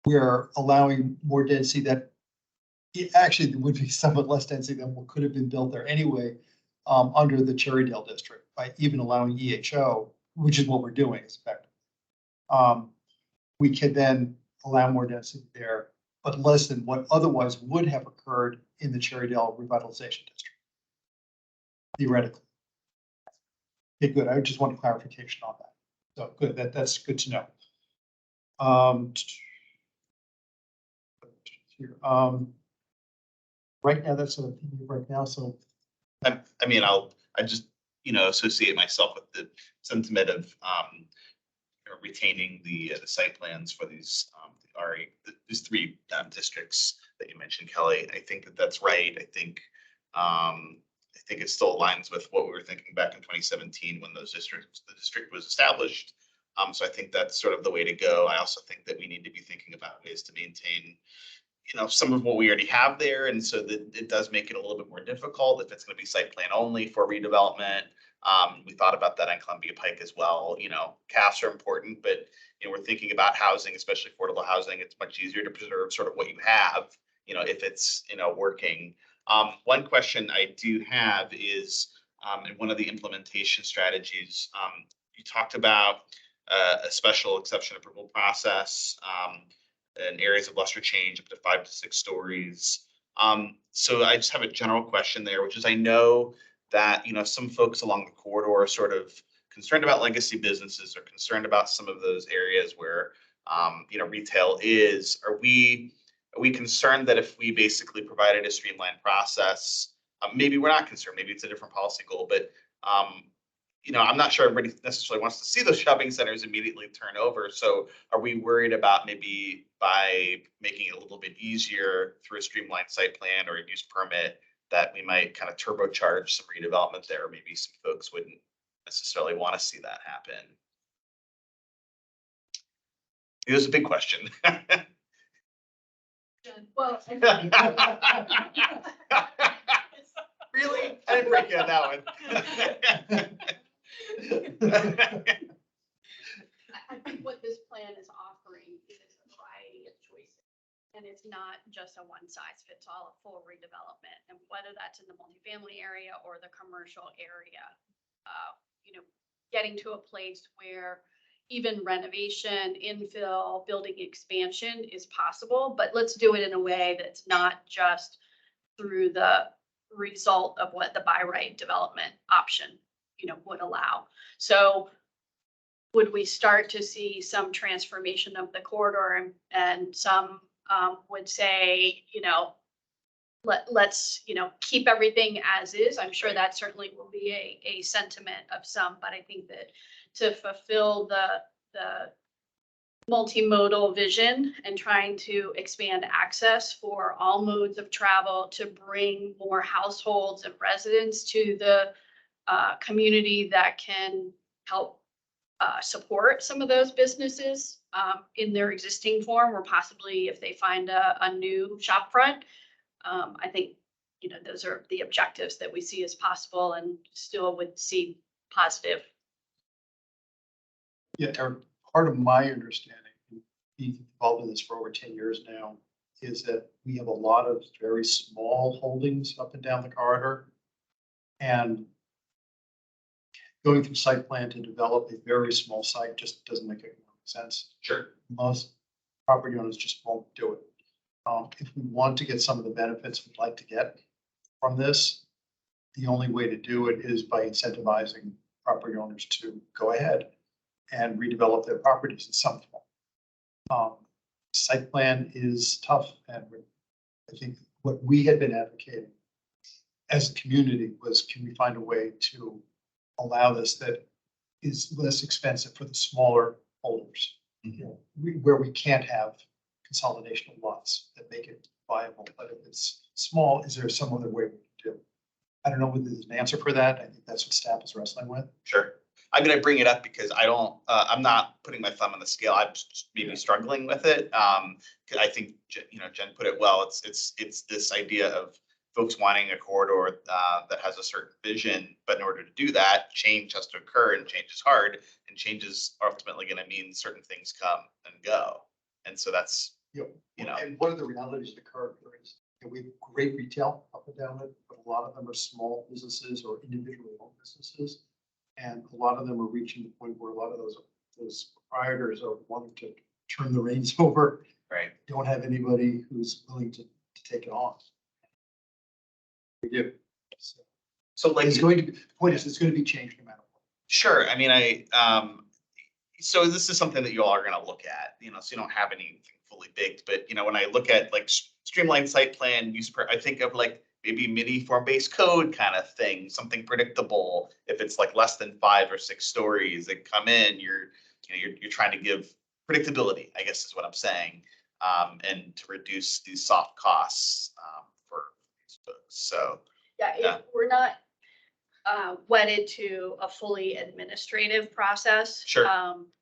we're allowing more density that it actually would be somewhat less density than what could have been built there anyway, under the Cherrydale district, by even allowing EHO, which is what we're doing, is effective. We can then allow more density there, but less than what otherwise would have occurred in the Cherrydale revitalization district. Theoretically. Okay, good. I just want clarification on that. So good, that's good to know. Right now, that's what I'm thinking right now, so. I just, associate myself with the sentiment of, retaining the site plans for these, these three districts that you mentioned, Kelly. I think that that's right. I think it still aligns with what we were thinking back in 2017 when the district was established. So I think that's sort of the way to go. I also think that we need to be thinking about ways to maintain, some of what we already have there. And so that it does make it a little bit more difficult if it's going to be site plan only for redevelopment. We thought about that on Columbia Pike as well. CAFs are important, but we're thinking about housing, especially affordable housing. It's much easier to preserve sort of what you have, if it's, working. One question I do have is, in one of the implementation strategies, you talked about a special exception approval process in areas of lesser change up to 5 to 6 stories. So I just have a general question there, which is I know that, some folks along the corridor are sort of concerned about legacy businesses or concerned about some of those areas where, retail is. Are we concerned that if we basically provided a streamlined process, maybe we're not concerned, maybe it's a different policy goal, but, I'm not sure everybody necessarily wants to see those shopping centers immediately turn over. So are we worried about maybe by making it a little bit easier through a streamlined site plan or a use permit that we might kind of turbocharge some redevelopment there? Maybe some folks wouldn't necessarily want to see that happen. It was a big question. Well, really? I didn't break you on that one. I think what this plan is offering is a variety of choices. And it's not just a one size fits all, a full redevelopment. And whether that's in the multifamily area or the commercial area, getting to a place where even renovation, infill, building expansion is possible, but let's do it in a way that's not just through the result of what the by right development option, would allow. So would we start to see some transformation of the corridor, and some would say, let's, keep everything as is. I'm sure that certainly will be a sentiment of some, but I think that to fulfill the multimodal vision and trying to expand access for all modes of travel to bring more households and residents to the community that can help support some of those businesses in their existing form, or possibly if they find a new shop front. I think, those are the objectives that we see as possible and still would see positive. Yeah, Eric, part of my understanding, being involved in this for over 10 years now, is that we have a lot of very small holdings up and down the corridor. And going through site plan to develop a very small site just doesn't make economic sense. Sure. property owners just won't do it. If we want to get some of the benefits we'd like to get from this, the only way to do it is by incentivizing property owners to go ahead and redevelop their properties in some form. Site plan is tough, and I think what we had been advocating as a community was, can we find a way to allow this that is less expensive for the smaller holders? You know, where we can't have consolidation of lots that make it viable, but if it's small, is there some other way we can do? I don't know whether there's an answer for that. I think that's what staff is wrestling with. Sure. I'm gonna bring it up because I don't, I'm not putting my thumb on the scale. I'm just maybe struggling with it. 'Cause I think, you know, Jen put it well. It's this idea of folks wanting a corridor that has a certain vision, but in order to do that, change has to occur, and change is hard, and change is ultimately gonna mean certain things come and go. And so that's, you know. And one of the realities of the current here is that we have great retail up and down it, but a lot of them are small businesses or individually owned businesses. And a lot of them are reaching the point where a lot of those proprietors are wanting to turn the reins over. Right. Don't have anybody who's willing to take it on. We do. So like, It's going to be, the point is, it's going to be changed no matter what. sure, I mean, so this is something that you all are gonna look at, you know, so you don't have anything fully baked, but you know, when I look at like streamlined site plan, I think of like maybe mini form-based code kind of thing, something predictable. If it's like less than 5 or 6 stories that come in, you're trying to give predictability, I guess is what I'm saying, and to reduce these soft costs for these folks. So Yeah, we're not wedded to a fully administrative process. Sure.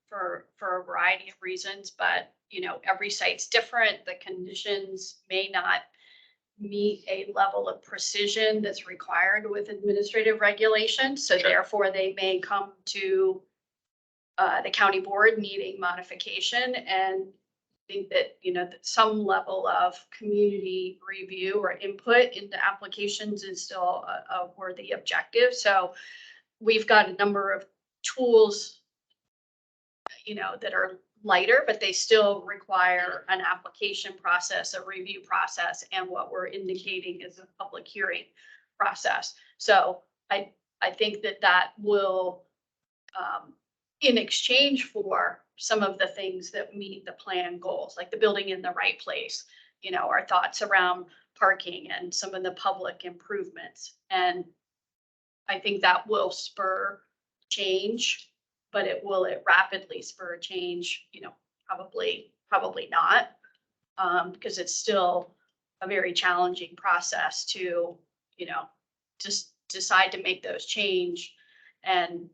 For a variety of reasons, but you know, every site's different. The conditions may not meet a level of precision that's required with administrative regulations. So Sure. therefore, they may come to the county board needing modification, and think that, you know, that some level of community review or input into applications is still a worthy objective. So we've got a number of tools, you know, that are lighter, but they still require an application process, a review process, and what we're indicating is a public hearing process. So I think that will, in exchange for some of the things that meet the plan goals, like the building in the right place, you know, our thoughts around parking and some of the public improvements. And I think that will spur change. But will it rapidly spur change? You know, probably not, because it's still a very challenging process to, you know, just decide to make those change and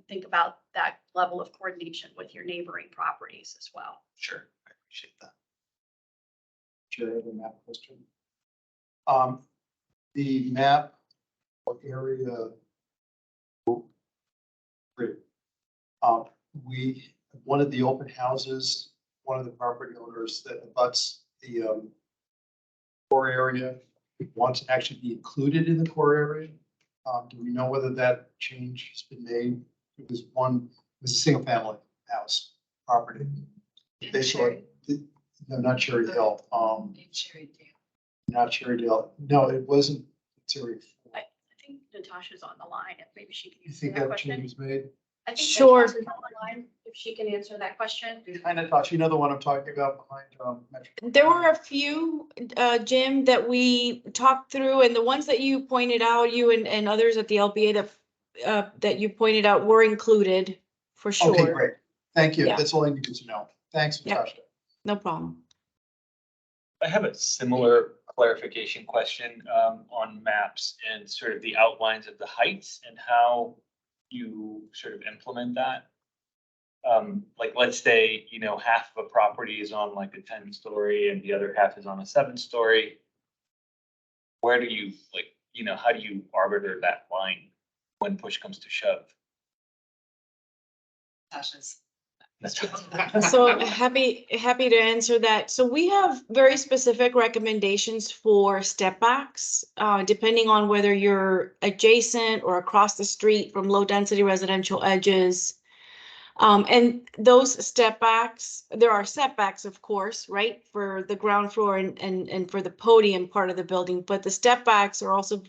think about that level of coordination with your neighboring properties as well. sure, I appreciate that. Chair, I have a map question. The map or area. One of the open houses, one of the property owners that abuts the core area wants to actually be included in the core area. Do we know whether that change has been made? It was a single family house property. They saw, no, not Cherry Hill. Not Cherry Hill. No, it wasn't Cherry. I think Natasha's on the line. Maybe she can You answer think that that question. change was made? I think Sure. Natasha's on the line, if she can answer that question. Hi, Natasha, you know the one I'm talking about behind Metro? There were a few, Jim, that we talked through, and the ones that you pointed out, you and others at the LBA that you pointed out were included for sure. Okay, great. Thank you. Yeah. That's all I needed to know. Thanks, Yeah. Natasha. No problem. I have a similar clarification question on maps and sort of the outlines of the heights and how you sort of implement that. Like, let's say, you know, half of a property is on like a 10-story and the other half is on a 7-story. Where do you, like, you know, how do you arbiter that line when push comes to shove? So happy to answer that. So we have very specific recommendations for step backs, depending on whether you're adjacent or across the street from low density residential edges. And those step backs, there are setbacks, of course, right, for the ground floor and for the podium part of the building, but the step backs are also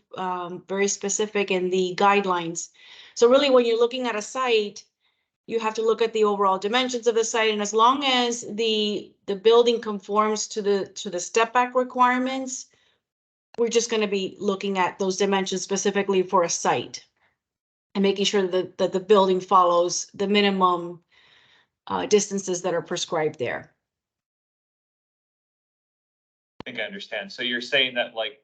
very specific in the guidelines. So really, when you're looking at a site, you have to look at the overall dimensions of the site, and as long as the building conforms to the step back requirements, we're just going to be looking at those dimensions specifically for a site and making sure that the building follows the minimum distances that are prescribed there. I think I understand. So you're saying that like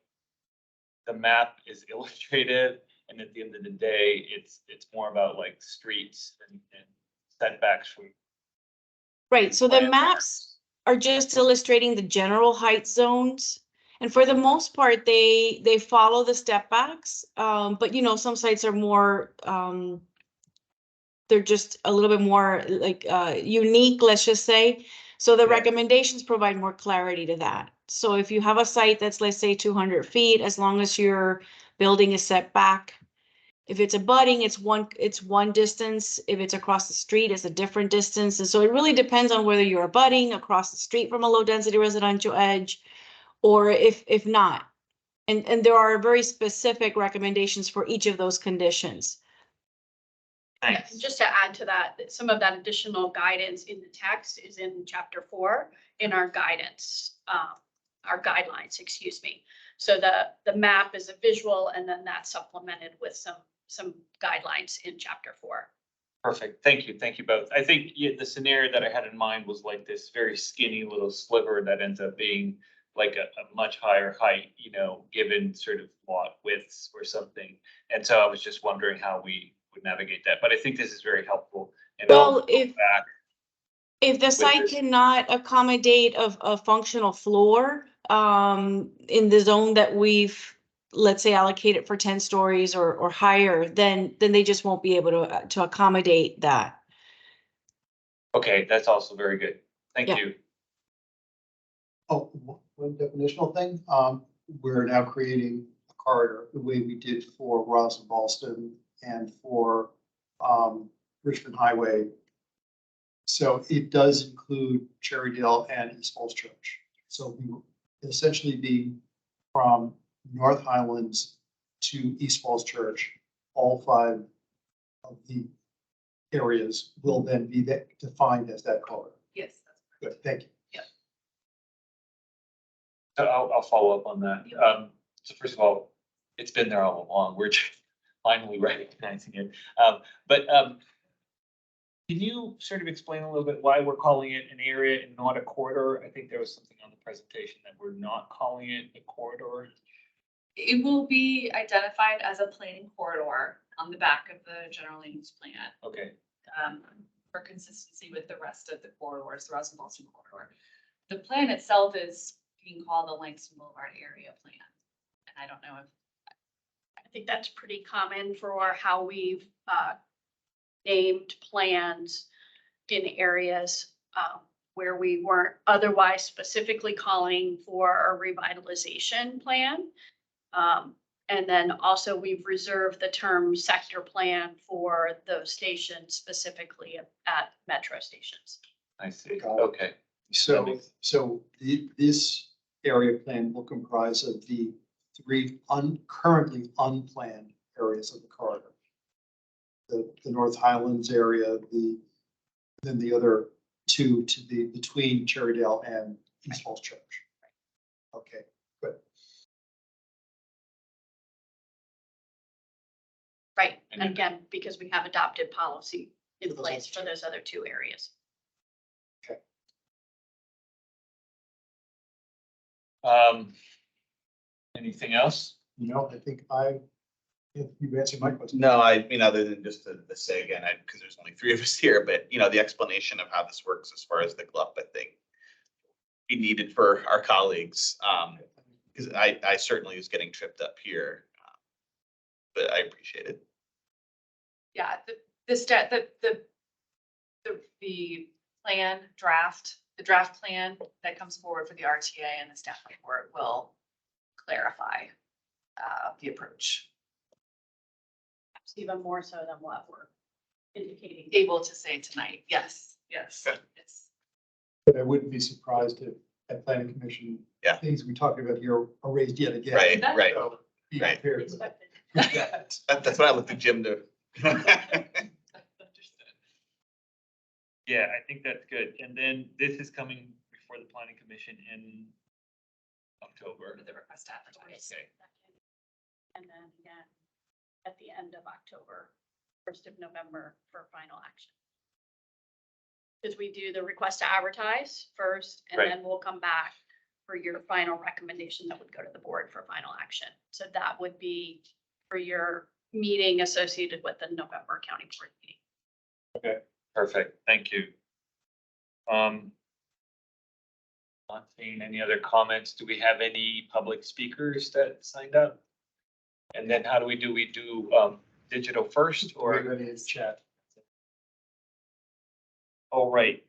the map is illustrative, and at the end of the day, it's more about like streets and setbacks from. Right, so the maps are just illustrating the general height zones. And for the most part, they follow the step backs. But you know, some sites are more, they're just a little bit more like unique, let's just say. So the recommendations provide more clarity to that. So if you have a site that's, let's say, 200 feet, as long as your building is set back, if it's abutting, it's one distance. If it's across the street, it's a different distance. And so it really depends on whether you're abutting across the street from a low density residential edge, or if not. And there are very specific recommendations for each of those conditions. Yeah, and just to add to that, some of that additional guidance in the text is in chapter 4 in our guidance, our guidelines, excuse me. So the map is a visual, and then that's supplemented with some guidelines in chapter 4. Perfect. Thank you both. I think the scenario that I had in mind was like this very skinny little sliver that ends up being like a much higher height, you know, given sort of lot widths or something. And so I was just wondering how we would navigate that. But I think this is very helpful. And Well, I'll go back. If the site this. cannot accommodate a functional floor in the zone that we've, let's say, allocated for 10 stories or higher, then they just won't be able to accommodate that. Okay, that's also very good. Thank Yeah. you. Oh, one definitional thing. We're now creating a corridor the way we did for Ross and Ballston and for Richmond Highway. So it does include Cherrydale and East Falls Church. So we will essentially be from North Highlands to East Falls Church. All 5 of the areas will then be defined as that corridor. Yes. Good, thank you. So I'll follow up on that. So first of all, it's been there all along. We're just finally recognizing it. But can you sort of explain a little bit why we're calling it an area and not a corridor? I think there was something on the presentation that we're not calling it a corridor. It will be identified as a planning corridor on the back of the general land use plan. Okay. For consistency with the rest of the corridors, the Ross and Ballston corridor. The plan itself is being called the Langston Boulevard Area Plan. And I don't know if. I think that's pretty common for how we've named plans in areas where we weren't otherwise specifically calling for a revitalization plan. And then also we've reserved the term sector plan for those stations, specifically at metro stations. I see. Okay. So this area plan will comprise of the 3 currently unplanned areas of the corridor. The North Highlands area, then the other 2 to the between Cherrydale and East Falls Church. Okay, good. Right, and again, because we have adopted policy in place for those other 2 areas. Okay. Anything else? No, I think you've answered my question. No, I mean, other than just to say again, because there's only 3 of us here, but you know, the explanation of how this works as far as the GLUP, I think be needed for our colleagues. Because I certainly was getting tripped up here, but I appreciate it. Yeah, the plan draft, the draft plan that comes forward for the RTA and the staff report will clarify the approach. Even more so than what we're indicating. able to say tonight. Yes, yes, Okay. yes. But I wouldn't be surprised if at planning commission, Yeah. things we talked about here are raised yet again. Right, right. So be Right. prepared for that. That's what I looked at Jim to. Yeah, I think that's good. And then this is coming before the planning commission in October. With the request to advertise. Okay. And then again, at the end of October, 1st of November for final action. Because we do the request to advertise first, and Right. then we'll come back for your final recommendation that would go to the board for final action. So that would be for your meeting associated with the November county board meeting. Okay, perfect. Thank you. Not seeing any other comments. Do we have any public speakers that signed up? And then how do we do digital first We're or? ready to chat. All right,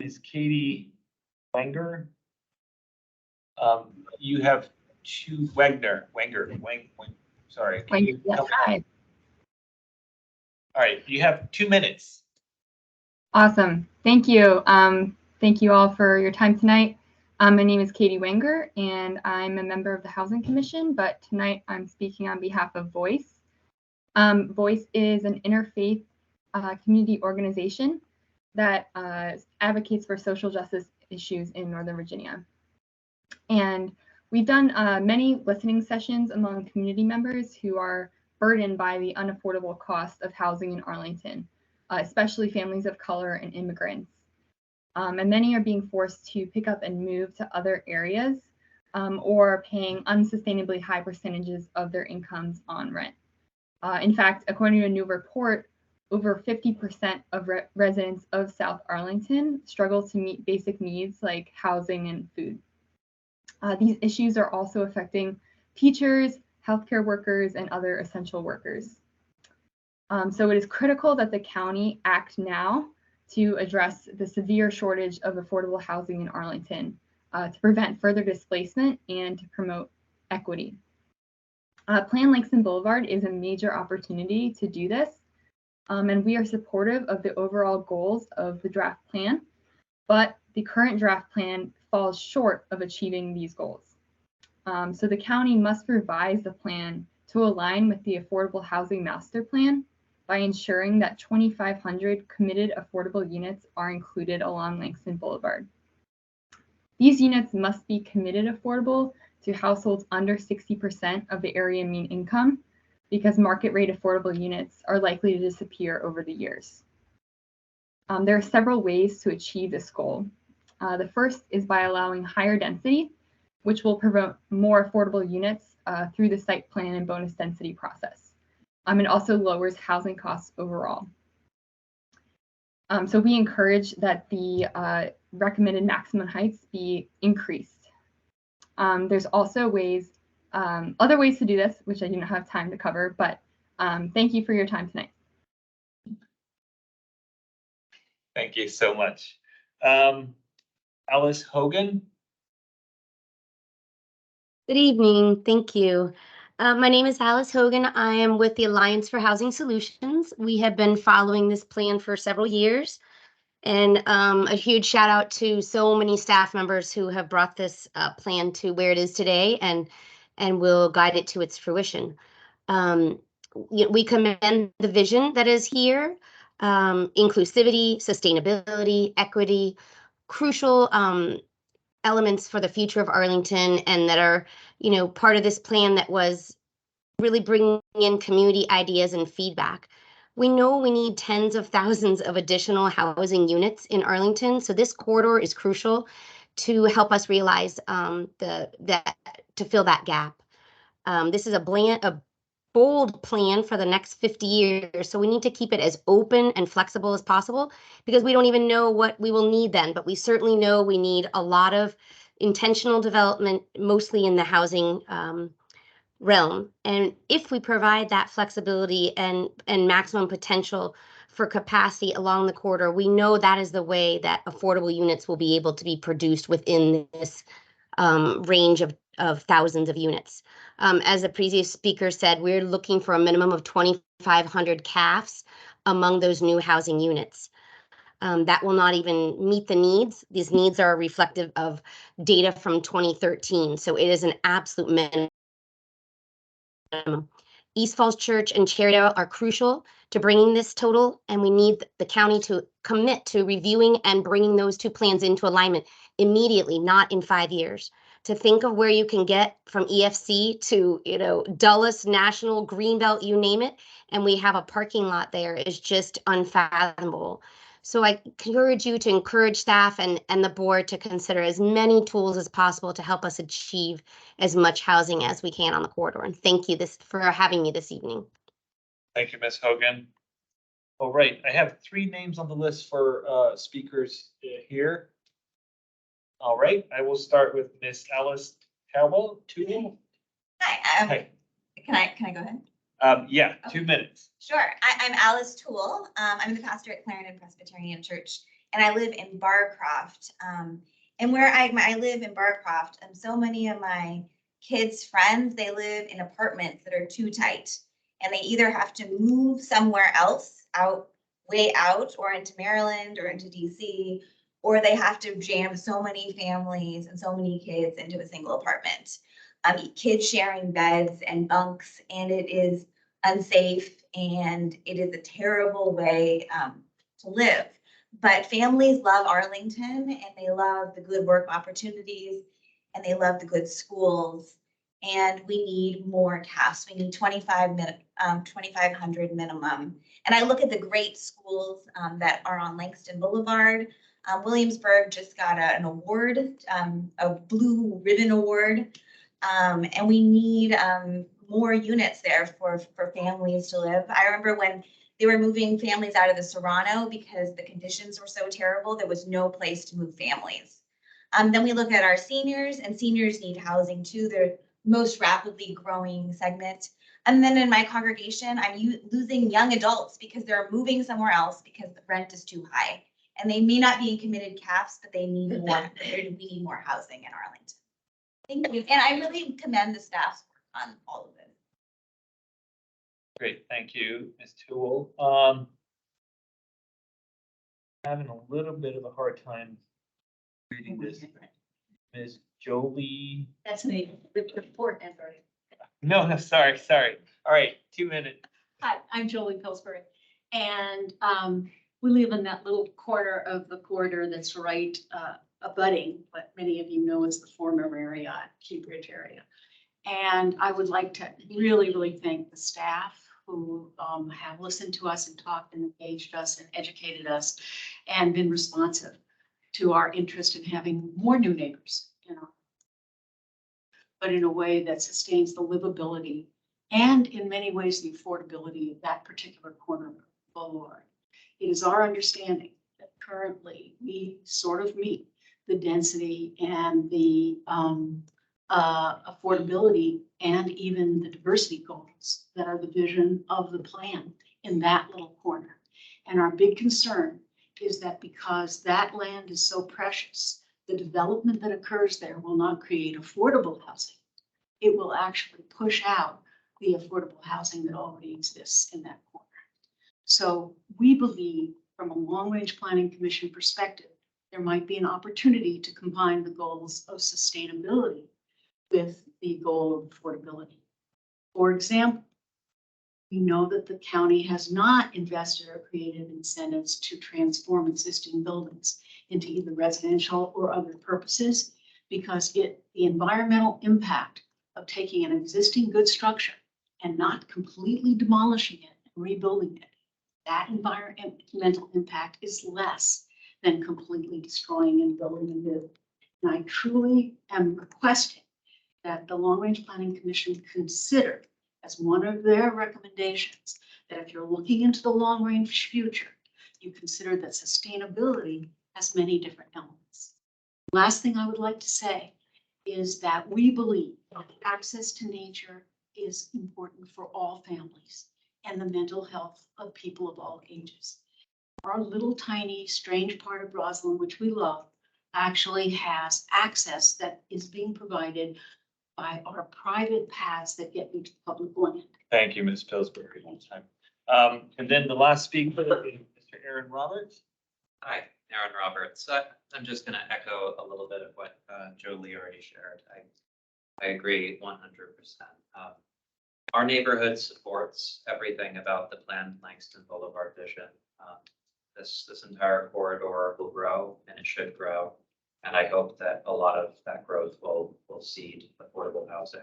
is Katie Wenger? You have two, sorry. Can you Yes, help me? hi. All right, you have 2 minutes. Awesome. Thank you. Thank you all for your time tonight. My name is Katie Wenger, and I'm a member of the Housing Commission, but tonight I'm speaking on behalf of Voice. Voice is an interfaith community organization that advocates for social justice issues in Northern Virginia. And we've done many listening sessions among community members who are burdened by the unaffordable cost of housing in Arlington, especially families of color and immigrants. And many are being forced to pick up and move to other areas or paying unsustainably high percentages of their incomes on rent. In fact, according to a new report, over 50% of residents of South Arlington struggle to meet basic needs like housing and food. These issues are also affecting teachers, healthcare workers, and other essential workers. So it is critical that the county act now to address the severe shortage of affordable housing in Arlington to prevent further displacement and to promote equity. Plan Langston Boulevard is a major opportunity to do this, and we are supportive of the overall goals of the draft plan, but the current draft plan falls short of achieving these goals. So the county must revise the plan to align with the Affordable Housing Master Plan by ensuring that 2,500 committed affordable units are included along Langston Boulevard. These units must be committed affordable to households under 60% of the area mean income, because market rate affordable units are likely to disappear over the years. There are several ways to achieve this goal. The first is by allowing higher density, which will promote more affordable units through the site plan and bonus density process. And also lowers housing costs overall. So we encourage that the recommended maximum heights be increased. There's also other ways to do this, which I do not have time to cover, but thank you for your time tonight. Thank you so much. Alice Hogan? Good evening. Thank you. My name is Alice Hogan. I am with the Alliance for Housing Solutions. We have been following this plan for several years. And a huge shout out to so many staff members who have brought this plan to where it is today and will guide it to its fruition. We commend the vision that is here, inclusivity, sustainability, equity, crucial elements for the future of Arlington, and that are, part of this plan that was really bringing in community ideas and feedback. We know we need tens of thousands of additional housing units in Arlington, so this corridor is crucial to help us realize to fill that gap. This is a bold plan for the next 50 years, so we need to keep it as open and flexible as possible, because we don't even know what we will need then, but we certainly know we need a lot of intentional development, mostly in the housing realm. And if we provide that flexibility and maximum potential for capacity along the corridor, we know that is the way that affordable units will be able to be produced within this range of thousands of units. As the previous speaker said, we're looking for a minimum of 2,500 CAFs among those new housing units. That will not even meet the needs. These needs are reflective of data from 2013, so it is an absolute minimum. East Falls Church and Cherrydale are crucial to bringing this total, and we need the county to commit to reviewing and bringing those two plans into alignment immediately, not in 5 years. To think of where you can get from EFC to, Dulles, National, Greenbelt, you name it, and we have a parking lot there is just unfathomable. So I encourage you to encourage staff and the board to consider as many tools as possible to help us achieve as much housing as we can on the corridor. And thank you for having me this evening. Thank you, Ms. Hogan. All right, I have 3 names on the list for speakers here. All right, I will start with Miss Alice Toole. Hi, Hi. can I go ahead? Yeah, Okay. 2 minutes. Sure. I'm Alice Toole. I'm the pastor at Clarendon Presbyterian Church, and I live in Barcroft. And where I live in Barcroft, so many of my kids' friends, they live in apartments that are too tight, and they either have to move somewhere else, way out, or into Maryland or into DC, or they have to jam so many families and so many kids into a single apartment. Kids sharing beds and bunks, and it is unsafe, and it is a terrible way to live. But families love Arlington, and they love the good work opportunities, and they love the good schools. And we need more CAFs. We need 2,500 minimum. And I look at the great schools that are on Langston Boulevard. Williamsburg just got an award, a Blue Ribbon Award. And we need more units there for families to live. I remember when they were moving families out of the Serrano because the conditions were so terrible, there was no place to move families. Then we look at our seniors, and seniors need housing too. They're most rapidly growing segment. And then in my congregation, I'm losing young adults because they're moving somewhere else because the rent is too high. And they may not be in committed CAFs, but they need more. We need more housing in Arlington. Thank you. And I really commend the staff's work on all of it. Great, thank you, Ms. Toole. Having a little bit of a hard time reading this. Ms. Jolie. That's me, the report, sorry. No, sorry. All right, 2 minutes. Hi, I'm Jolie Pillsbury, and we live in that little corner of the corridor that's right abutting what many of you know as the former Marriott Key Bridge area. And I would like to really thank the staff who have listened to us and talked and engaged us and educated us and been responsive to our interest in having more new neighbors, but in a way that sustains the livability and in many ways the affordability of that particular corner of the boulevard. It is our understanding that currently we sort of meet the density and the affordability and even the diversity goals that are the vision of the plan in that little corner. And our big concern is that because that land is so precious, the development that occurs there will not create affordable housing. It will actually push out the affordable housing that already exists in that corner. So we believe from a long-range planning commission perspective, there might be an opportunity to combine the goals of sustainability with the goal of affordability. For example, we know that the county has not invested or created incentives to transform existing buildings into either residential or other purposes because the environmental impact of taking an existing good structure and not completely demolishing it and rebuilding it, that environmental impact is less than completely destroying and building anew. And I truly am requesting that the Long Range Planning Commission consider as one of their recommendations that if you're looking into the long range future, you consider that sustainability has many different elements. Last thing I would like to say is that we believe that access to nature is important for all families and the mental health of people of all ages. Our little tiny strange part of Roslyn, which we love, actually has access that is being provided by our private paths that get into public land. Thank you, Ms. Pillsbury. And then the last speaker is Mr. Aaron Roberts. Hi, Aaron Roberts. I'm just going to echo a little bit of what Jolie already shared. I agree 100%. Our neighborhood supports everything about the planned Langston Boulevard vision. This entire corridor will grow, and it should grow. And I hope that a lot of that growth will seed affordable housing.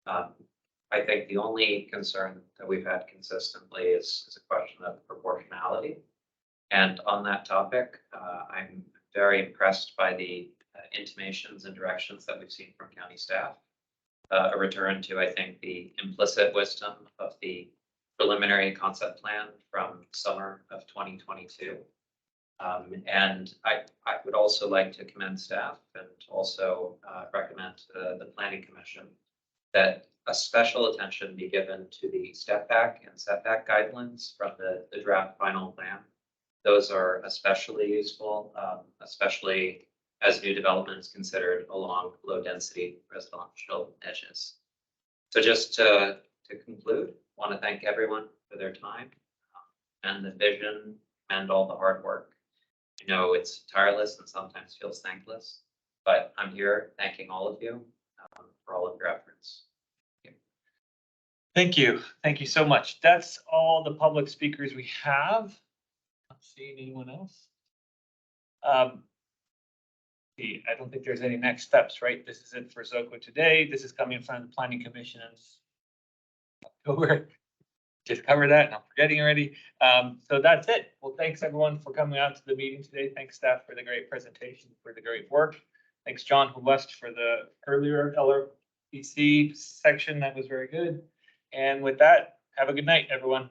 I think the only concern that we've had consistently is a question of proportionality. And on that topic, I'm very impressed by the intimations and directions that we've seen from county staff. A return to, I think, the implicit wisdom of the preliminary concept plan from summer of 2022. And I would also like to commend staff and also recommend to the Planning Commission that a special attention be given to the step back and setback guidelines from the draft final plan. Those are especially useful, especially as new development is considered along low density residential edges. So just to conclude, want to thank everyone for their time and the vision and all the hard work. I know it's tireless and sometimes feels thankless, but I'm here thanking all of you for all of your efforts. Thank you. Thank you so much. That's all the public speakers we have. Not seeing anyone else. I don't think there's any next steps, right? This is it for ZOCO today. This is coming from the Planning Commission in October. Just covered that and I'm forgetting already. So that's it. Well, thanks everyone for coming out to the meeting today. Thanks staff for the great presentation, for the great work. Thanks John West for the earlier LRPC section. That was very good. And with that, have a good night, everyone.